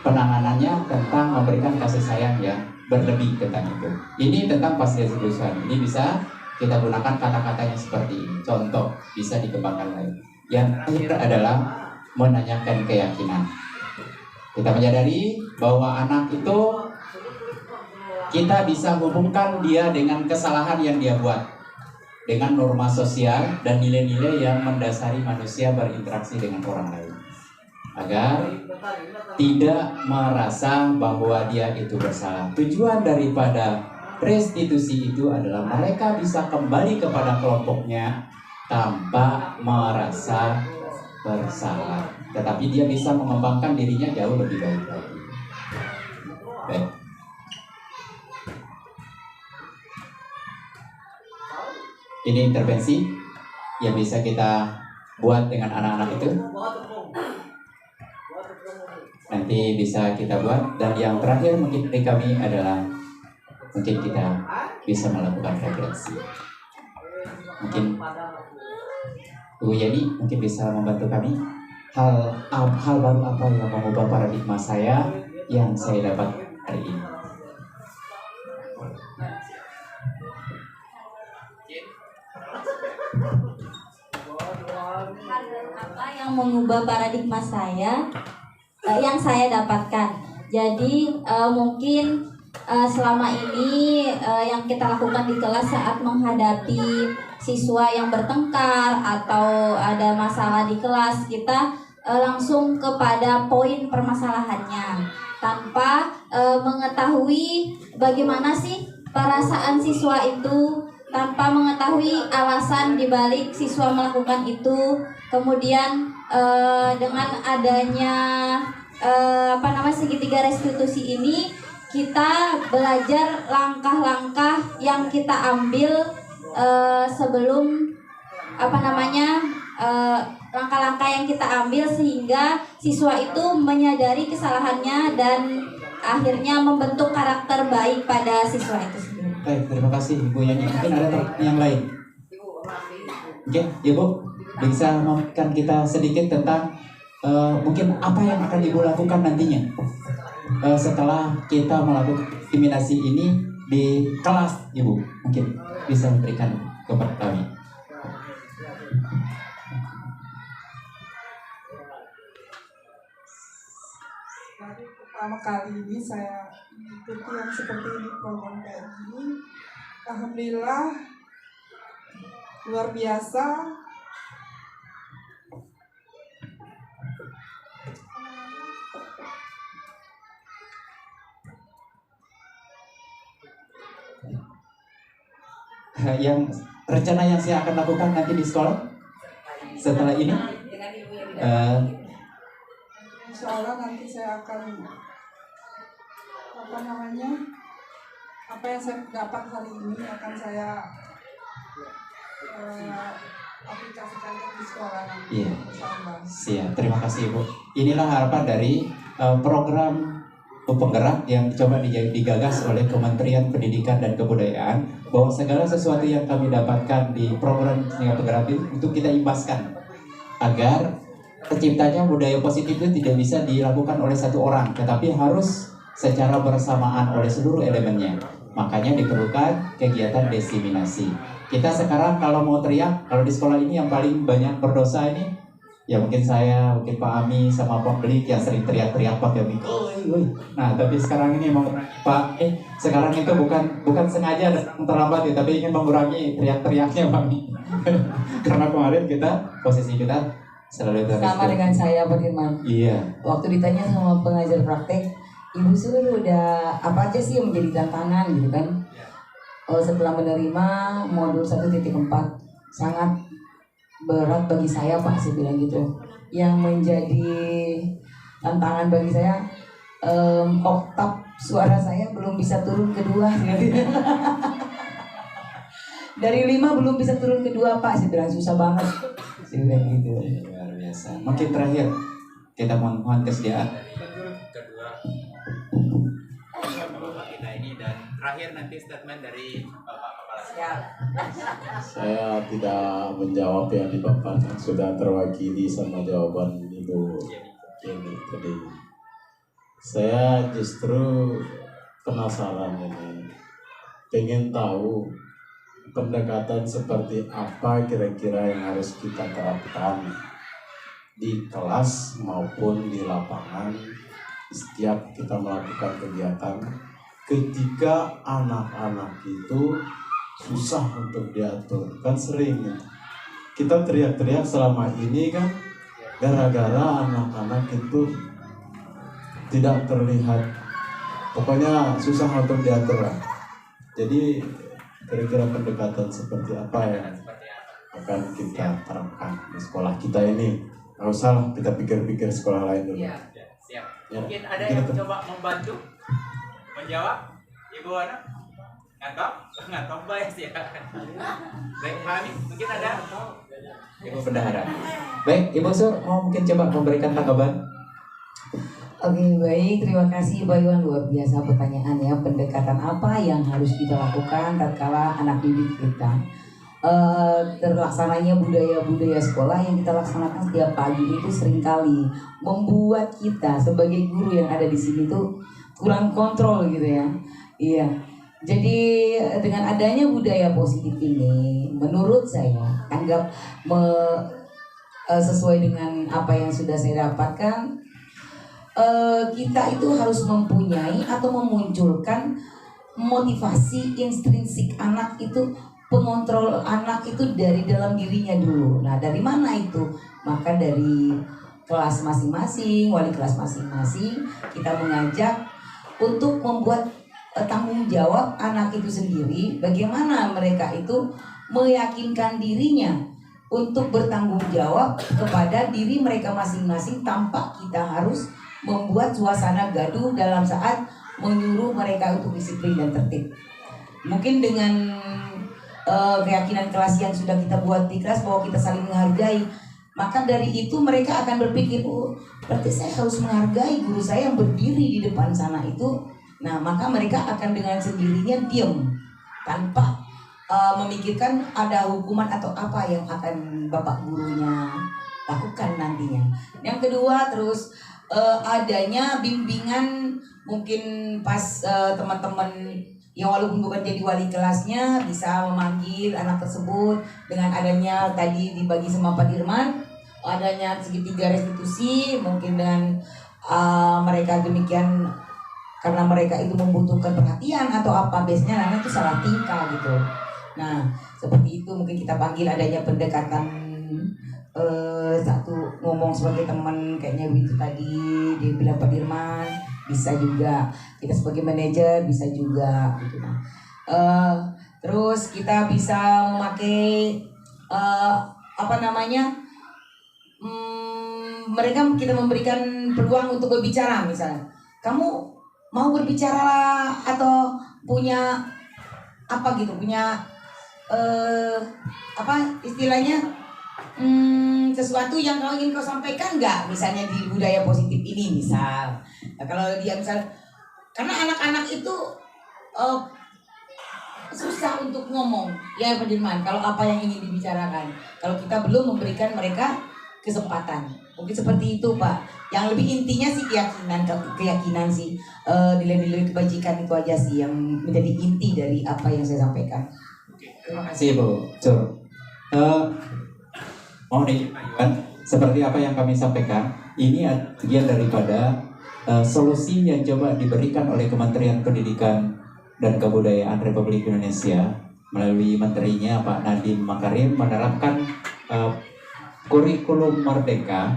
penanganannya tentang memberikan kasih sayang yang berlebih tentang itu. Ini tentang fasilitasi kebutuhan. Ini bisa kita gunakan kata-katanya seperti ini. Contoh, bisa dikembangkan lagi. Yang terakhir adalah menanyakan keyakinan. Kita menyadari bahwa anak itu kita bisa hubungkan dia dengan kesalahan yang dia buat, dengan norma sosial dan nilai-nilai yang mendasari manusia berinteraksi dengan orang lain, agar tidak merasa bahwa dia itu bersalah. Tujuan daripada restitusi itu adalah mereka bisa kembali kepada kelompoknya tanpa merasa bersalah, tetapi dia bisa mengembangkan dirinya jauh lebih baik lagi. Baik. Ini intervensi yang bisa kita buat dengan anak-anak itu. Nanti bisa kita buat. Dan yang terakhir mungkin dari kami adalah mungkin kita bisa melakukan refleksi. Mungkin Bu Yani mungkin bisa membantu kami. Hal baru apa yang mengubah paradigma saya yang saya dapat hari ini. Apa yang mengubah paradigma saya yang saya dapatkan. Jadi mungkin selama ini yang kita lakukan di kelas saat menghadapi siswa yang bertengkar atau ada masalah di kelas, kita langsung kepada poin permasalahannya tanpa mengetahui bagaimana sih perasaan siswa itu, tanpa mengetahui alasan dibalik siswa melakukan itu. Kemudian dengan adanya segitiga restitusi ini, kita belajar langkah-langkah yang kita ambil sebelum langkah-langkah yang kita ambil sehingga siswa itu menyadari kesalahannya dan akhirnya membentuk karakter baik pada siswa itu sendiri. Baik, terima kasih Ibu Yani. Mungkin ada yang lain. Oke, Ibu bisa memberikan kita sedikit tentang mungkin apa yang akan Ibu lakukan nantinya setelah kita melakukan intimidasi ini di kelas, Ibu. Mungkin bisa memberikan kepada kami. Pertama kali ini saya mengikuti yang seperti ini, program kayak gini, Alhamdulillah luar biasa. Yang rencana yang saya akan lakukan nanti di sekolah setelah ini, Insya Allah nanti saya akan apa yang saya dapat hari ini akan saya aplikasikan di sekolah nanti. Iya. Insya Allah. Siap, terima kasih Ibu. Inilah harapan dari program penggerak yang coba digagas oleh Kementerian Pendidikan dan Kebudayaan, bahwa segala sesuatu yang kami dapatkan di program penggerak itu kita imbaskan agar terciptanya budaya positif itu tidak bisa dilakukan oleh satu orang, tetapi harus secara bersamaan oleh seluruh elemennya. Makanya diperlukan kegiatan diseminasi. Kita sekarang kalau mau teriak, kalau di sekolah ini yang paling banyak berdosa ini, ya mungkin saya, mungkin Pak Ami sama Pak Belik yang sering teriak-teriak pakai mikro. Nah, tapi sekarang ini mau Pak, sekarang itu bukan sengaja datang terlambat ya, tapi ingin mengurangi teriak-teriaknya Pak Ami. Karena kemarin posisi kita selalu terus. Sama dengan saya Pak Dirman. Iya. Waktu ditanya sama pengajar praktek, Ibu Sur udah apa aja sih yang menjadi tantangan gitu kan? Setelah menerima modul 1.4 sangat berat bagi saya Pak, saya bilang gitu. Yang menjadi tantangan bagi saya, oktav suara saya belum bisa turun kedua. Dari 5 belum bisa turun kedua Pak, saya bilang susah banget. Saya bilang gitu. Luar biasa. Mungkin terakhir kita mohon kesediaan kita ini, dan terakhir nanti statement dari Bapak Kepala Sekolah. Saya tidak menjawab yang dipaparkan, sudah terwakili sama jawaban Ibu Jenny tadi. Saya justru penasaran ini, pengen tahu pendekatan seperti apa kira-kira yang harus kita terapkan di kelas maupun di lapangan setiap kita melakukan kegiatan, ketika anak-anak itu susah untuk diatur. Kan sering kita teriak-teriak selama ini kan gara-gara anak-anak itu tidak terlihat, pokoknya susah untuk diatur lah. Jadi kira-kira pendekatan seperti apa yang akan kita terapkan di sekolah kita ini? Nggak usah lah kita pikir-pikir sekolah lain dulu. Siap. Ya, Mungkin ada mungkin yang itu. coba membantu menjawab, Ibu Ana? Nggak bias ya. Baik, Pak Ami, mungkin ada Ibu Bendahara. Baik, Ibu Sur, mau mungkin coba memberikan tanggapan? Oke, baik, terima kasih Pak Iwan, luar biasa pertanyaannya. Pendekatan apa yang harus kita lakukan tatkala anak didik kita terlaksananya budaya-budaya sekolah yang kita laksanakan setiap pagi itu seringkali membuat kita sebagai guru yang ada di sini tuh kurang kontrol gitu ya. Iya. Jadi dengan adanya budaya positif ini, menurut saya sesuai dengan apa yang sudah saya dapatkan, kita itu harus mempunyai atau memunculkan motivasi intrinsik anak itu, pengontrol anak itu dari dalam dirinya dulu. Nah, dari mana itu? Maka dari kelas masing-masing, wali kelas masing-masing, kita mengajak untuk membuat tanggung jawab anak itu sendiri. Bagaimana mereka itu meyakinkan dirinya untuk bertanggung jawab kepada diri mereka masing-masing tanpa kita harus membuat suasana gaduh dalam saat menyuruh mereka untuk disiplin dan tertib. Mungkin dengan keyakinan kelas yang sudah kita buat di kelas bahwa kita saling menghargai, maka dari itu mereka akan berpikir, oh berarti saya harus menghargai guru saya yang berdiri di depan sana itu. Nah, maka mereka akan dengan sendirinya diam tanpa memikirkan ada hukuman atau apa yang akan bapak gurunya lakukan nantinya. Yang kedua, terus adanya bimbingan, mungkin pas teman-teman yang walaupun bukan jadi wali kelasnya bisa memanggil anak tersebut dengan adanya tadi dibagi sama Pak Dirman, adanya segitiga restitusi, mungkin dengan mereka demikian karena mereka itu membutuhkan perhatian atau apa, biasanya anak itu salah tingkah gitu. Nah seperti itu mungkin kita panggil adanya pendekatan satu ngomong sebagai teman kayaknya itu tadi dia bilang Pak Dirman, bisa juga kita sebagai manajer bisa juga gitu. Nah, terus kita bisa memakai mereka kita memberikan peluang untuk berbicara, misalnya kamu mau berbicara lah atau punya apa gitu, punya istilahnya sesuatu yang kau ingin kau sampaikan nggak, misalnya di budaya positif ini misal. Nah, kalau dia misal, karena anak-anak itu susah untuk ngomong ya Pak Dirman, kalau apa yang ingin dibicarakan, kalau kita belum memberikan mereka kesempatan, mungkin seperti itu Pak. Yang lebih intinya sih keyakinan sih, nilai-nilai kebajikan itu aja sih yang menjadi inti dari apa yang saya sampaikan. Terima kasih Bu Cur. Mohon izin Pak Iwan, seperti apa yang kami sampaikan, ini bagian daripada solusi yang coba diberikan oleh Kementerian Pendidikan dan Kebudayaan Republik Indonesia melalui menterinya Pak Nadiem Makarim menerapkan kurikulum Merdeka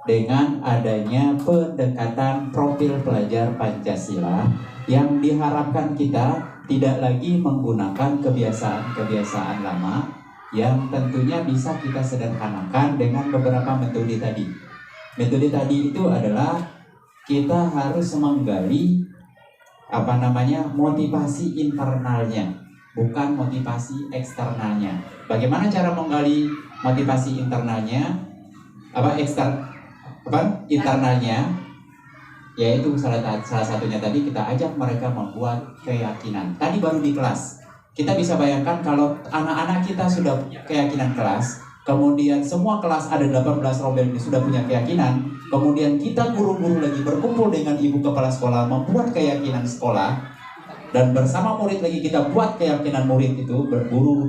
dengan adanya pendekatan profil pelajar Pancasila yang diharapkan kita tidak lagi menggunakan kebiasaan-kebiasaan lama yang tentunya bisa kita sederhanakan dengan beberapa metode tadi. Metode tadi itu adalah kita harus menggali motivasi internalnya, bukan motivasi eksternalnya. Bagaimana cara menggali motivasi internalnya? Internalnya, yaitu salah satunya tadi kita ajak mereka membuat keyakinan. Tadi baru di kelas kita bisa bayangkan kalau anak-anak kita sudah punya keyakinan kelas, kemudian semua kelas ada 18 rombel ini sudah punya keyakinan, kemudian kita guru-guru lagi berkumpul dengan ibu kepala sekolah membuat keyakinan sekolah, dan bersama murid lagi kita buat keyakinan murid itu, berguru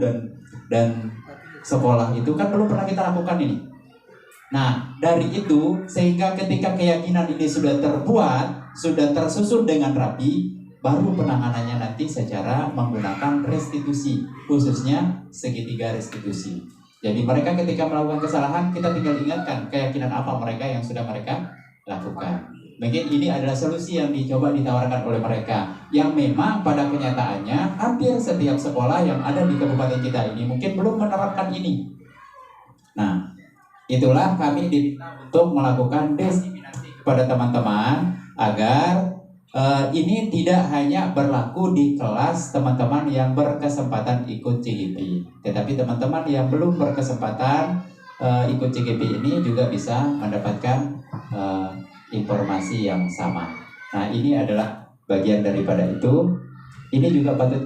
dan sekolah itu kan belum pernah kita lakukan ini. Nah dari itu sehingga ketika keyakinan ini sudah terbuat, sudah tersusun dengan rapi, baru penanganannya nanti secara menggunakan restitusi, khususnya segitiga restitusi. Jadi mereka ketika melakukan kesalahan, kita tinggal ingatkan keyakinan apa mereka yang sudah mereka lakukan. Mungkin ini adalah solusi yang dicoba ditawarkan oleh mereka, yang memang pada kenyataannya hampir setiap sekolah yang ada di kabupaten kita ini mungkin belum menerapkan ini. Nah, itulah kami diminta untuk melakukan diseminasi kepada teman-teman agar ini tidak hanya berlaku di kelas teman-teman yang berkesempatan ikut CGP, tetapi teman-teman yang belum berkesempatan ikut CGP ini juga bisa mendapatkan informasi yang sama. Nah ini adalah bagian daripada itu. Ini juga patut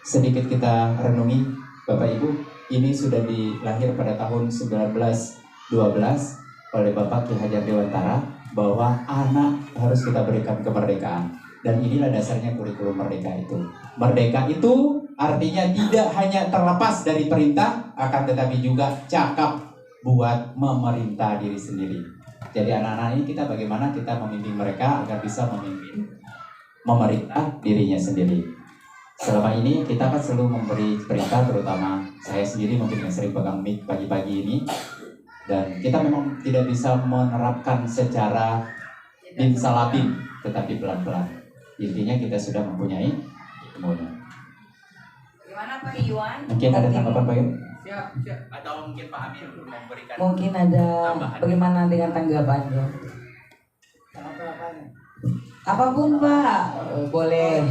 sedikit kita renungi Bapak Ibu. Ini sudah dilahir pada tahun 1912 oleh Bapak Ki Hajar Dewantara, bahwa anak harus kita berikan kemerdekaan, dan inilah dasarnya kurikulum Merdeka itu. Merdeka itu artinya tidak hanya terlepas dari perintah, akan tetapi juga cakap buat memerintah diri sendiri. Jadi anak-anak ini kita bagaimana kita memimpin mereka agar bisa memerintah dirinya sendiri. Selama ini kita kan selalu memberi perintah, terutama saya sendiri mungkin yang sering pegang mic pagi-pagi ini. Dan kita memang tidak bisa menerapkan secara bimsalabim, tetapi pelan-pelan. Intinya kita sudah mempunyai ilmunya. Gimana Pak Iwan? Mungkin ada tanggapan Pak Iwan? Siap. Atau mungkin Pak Amir memberikan. Mungkin ada tambahan. bagaimana dengan tanggapannya? Apapun Pak, boleh.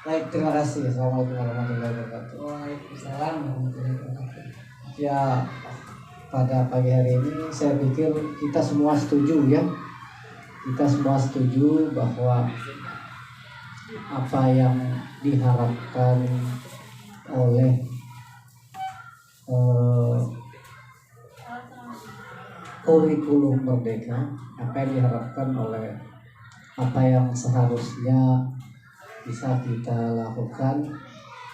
Baik, terima kasih. Assalamualaikum warahmatullahi wabarakatuh. Waalaikumsalam warahmatullahi wabarakatuh. Ya, pada pagi hari ini saya pikir kita semua setuju ya. Kita semua setuju bahwa apa yang diharapkan oleh kurikulum Merdeka, apa yang diharapkan oleh apa yang seharusnya bisa kita lakukan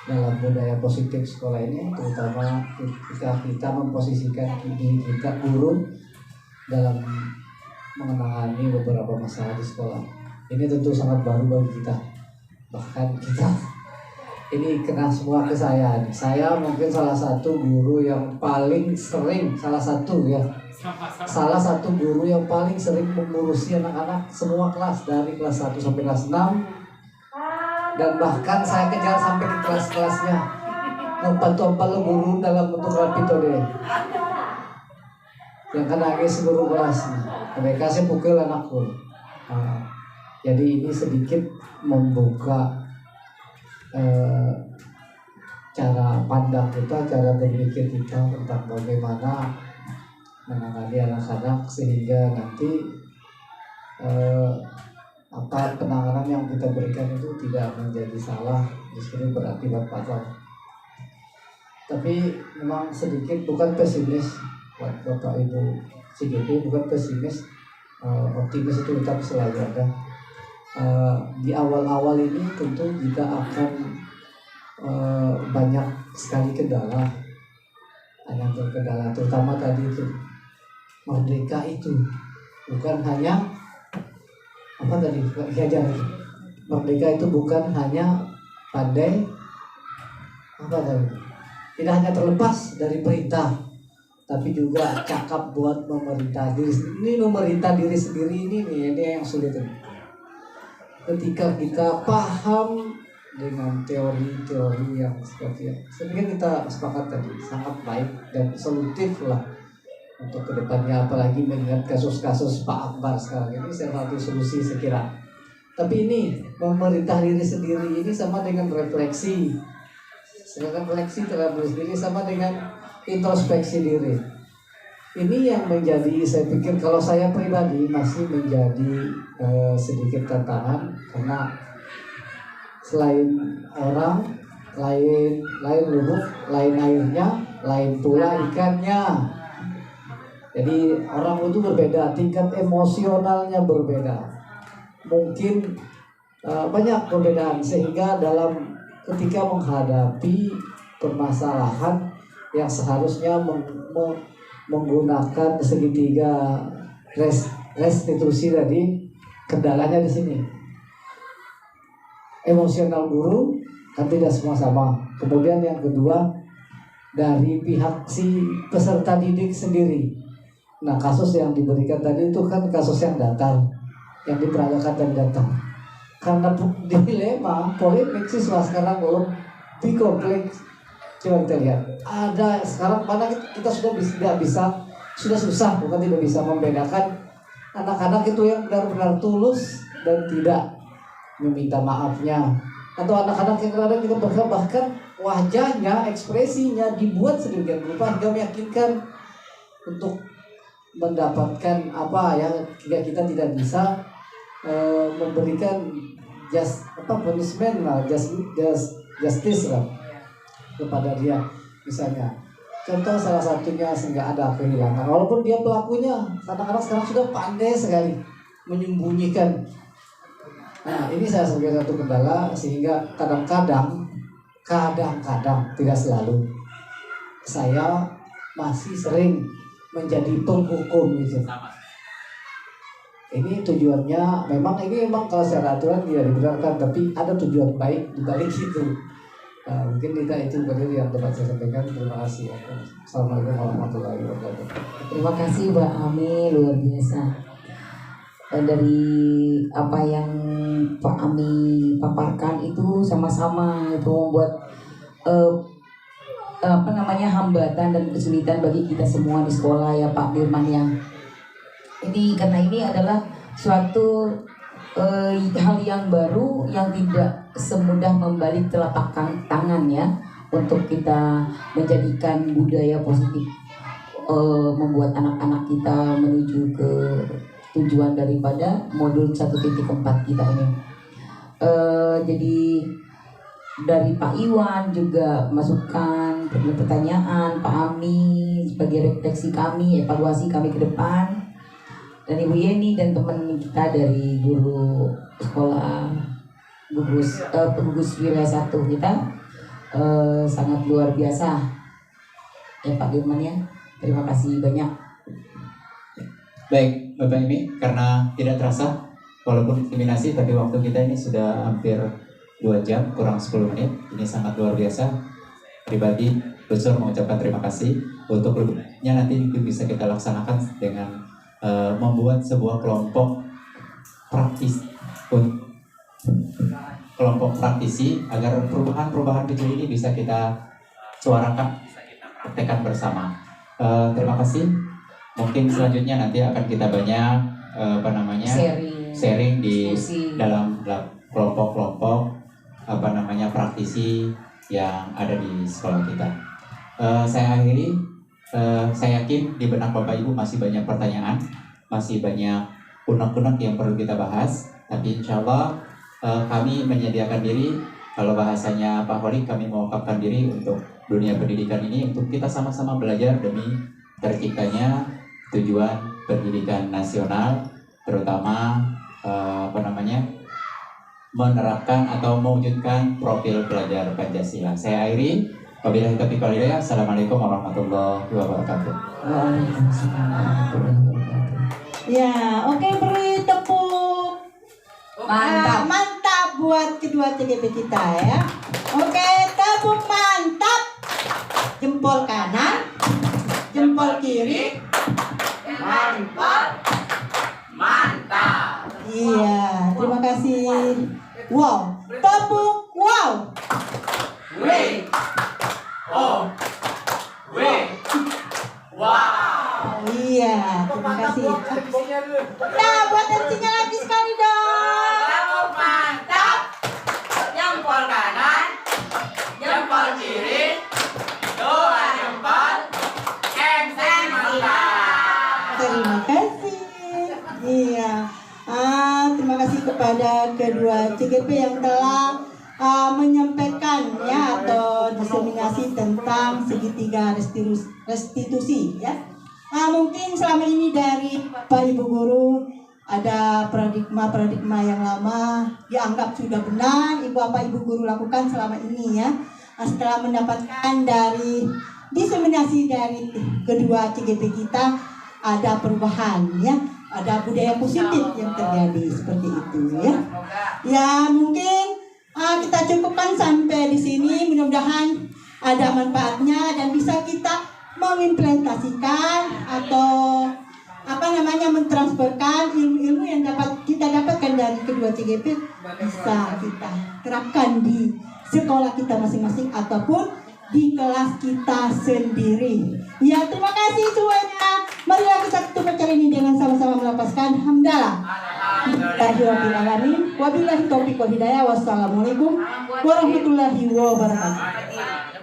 dalam budaya positif sekolah ini, terutama ketika kita memposisikan diri kita guru dalam menangani beberapa masalah di sekolah. Ini tentu sangat baru bagi kita. Bahkan kita ini kena semua ke saya. Saya mungkin salah satu guru yang paling sering, salah satu guru yang paling sering mengurusi anak-anak semua kelas dari kelas 1 sampai kelas 6. Dan bahkan saya kejar sampai ke kelas-kelasnya. Membantu guru dalam bentuk rapid deh. Yang kena nangis guru kelasnya. Mereka sih pukul anakku. Jadi ini sedikit membuka cara pandang kita, cara berpikir kita tentang bagaimana menangani anak-anak sehingga nanti penanganan yang kita berikan itu tidak menjadi salah, justru berakibat fatal. Tapi memang sedikit bukan pesimis, Bapak Ibu CGP bukan pesimis, optimis itu tetap selalu ada. Di awal-awal ini tentu kita akan banyak sekali kendala, terutama tadi itu merdeka itu bukan hanya merdeka itu bukan hanya pandai tidak hanya terlepas dari perintah, tapi juga cakap buat memerintah diri. Ini memerintah diri sendiri ini yang sulit. Ketika kita paham dengan teori-teori yang seperti itu, saya pikir kita sepakat tadi sangat baik dan solutif lah untuk kedepannya, apalagi mengingat kasus-kasus Pak Akbar sekarang ini salah satu solusi sekira. Tapi ini memerintah diri sendiri ini sama dengan refleksi, sedangkan refleksi terhadap diri sendiri sama dengan introspeksi diri. Ini yang menjadi, saya pikir kalau saya pribadi masih menjadi sedikit tantangan, karena selain orang, lain lubuk, lain airnya, lain pula ikannya. Jadi orang itu berbeda, tingkat emosionalnya berbeda. Mungkin banyak perbedaan, sehingga dalam ketika menghadapi permasalahan yang seharusnya menggunakan segitiga restitusi tadi, kendalanya di sini. Emosional guru kan tidak semua sama. Kemudian yang kedua dari pihak si peserta didik sendiri. Nah, kasus yang diberikan tadi itu kan kasus yang datar, yang diperagakan dan datar. Karena dilema, polemik siswa sekarang belum kompleks. Coba kita lihat, ada sekarang mana kita sudah susah, bukan tidak bisa membedakan anak-anak itu yang benar-benar tulus dan tidak meminta maafnya, atau anak-anak yang kadang kita berharap bahkan wajahnya, ekspresinya dibuat sedemikian rupa hingga meyakinkan untuk mendapatkan jika kita tidak bisa memberikan punishment lah, justice lah kepada dia. Misalnya contoh salah satunya sehingga ada kehilangan, walaupun dia pelakunya, kadang-kadang sekarang sudah pandai sekali menyembunyikan. Nah, ini saya sebagai satu kendala, sehingga kadang-kadang tidak selalu saya masih sering menjadi penghukum gitu. Ini tujuannya memang kalau secara aturan tidak dibenarkan, tapi ada tujuan baik di balik itu. Mungkin itu yang dapat saya sampaikan. Terima kasih. Assalamualaikum warahmatullahi wabarakatuh. Terima kasih Mbak Ami, luar biasa. Dari apa yang Pak Ami paparkan itu sama-sama itu membuat hambatan dan kesulitan bagi kita semua di sekolah ya Pak Dirman ya. Karena ini adalah suatu hal yang baru yang tidak semudah membalik telapak tangan ya, untuk kita menjadikan budaya positif, membuat anak-anak kita menuju ke tujuan daripada modul 1.4 kita ini. Jadi dari Pak Iwan juga masukan, pertanyaan, Pak Ami sebagai refleksi kami, evaluasi kami ke depan, dan Ibu Yeni dan teman kita dari guru sekolah gugus wilayah 1 kita sangat luar biasa ya Pak Dirman ya. Terima kasih banyak. Baik Bapak Imi, karena tidak terasa walaupun inseminasi tapi waktu kita ini sudah hampir 2 jam kurang 10 menit. Ini sangat luar biasa. Pribadi Gus mengucapkan terima kasih. Untuk lebihnya nanti mungkin bisa kita laksanakan dengan membuat sebuah kelompok praktisi agar perubahan-perubahan kecil ini bisa kita suarakan, bisa kita praktekkan bersama. Terima kasih. Mungkin selanjutnya nanti akan kita banyak sharing di dalam kelompok-kelompok praktisi yang ada di sekolah kita. Saya akhiri. Saya yakin di benak Bapak Ibu masih banyak pertanyaan, masih banyak unek-unek yang perlu kita bahas. Tapi insya Allah kami menyediakan diri, kalau bahasanya Pak Holik, kami mewakafkan diri untuk dunia pendidikan ini, untuk kita sama-sama belajar demi terciptanya tujuan pendidikan nasional, terutama menerapkan atau mewujudkan profil pelajar Pancasila. Saya akhiri. Wabillahi taufiq wal hidayah. Assalamualaikum warahmatullahi wabarakatuh. Waalaikumsalam warahmatullahi wabarakatuh. Ya, oke, beri tepuk mantap buat kedua CGP kita ya. Oke, tepuk mantap. Jempol kanan, jempol kiri. Mantap. Iya, terima kasih. Wow, tepuk wow. Wow. Iya, terima kasih. Nah, buat MC-nya lagi sekali dong. Tepuk mantap. Jempol kanan, jempol kiri, 2 jempol. MC mantap. Terima kasih. Iya. Terima kasih kepada kedua CGP yang telah menyampaikan ya atau diseminasi tentang segitiga restitusi ya. Mungkin selama ini dari Bapak Ibu guru ada paradigma yang lama dianggap sudah benar Bapak Ibu guru lakukan selama ini ya. Setelah mendapatkan dari diseminasi dari kedua CGP kita ada perubahan ya, ada budaya positif yang terjadi seperti itu ya. Ya mungkin kita cukupkan sampai di sini, mudah-mudahan ada manfaatnya dan bisa kita mengimplementasikan atau mentransferkan ilmu-ilmu yang kita dapatkan dari kedua CGP bisa kita terapkan di sekolah kita masing-masing ataupun di kelas kita sendiri. Ya, terima kasih semuanya. Marilah kita tutup acara ini dengan sama-sama melapaskan hamdalah. Wabillahi taufiq wal hidayah. Wassalamualaikum warahmatullahi wabarakatuh.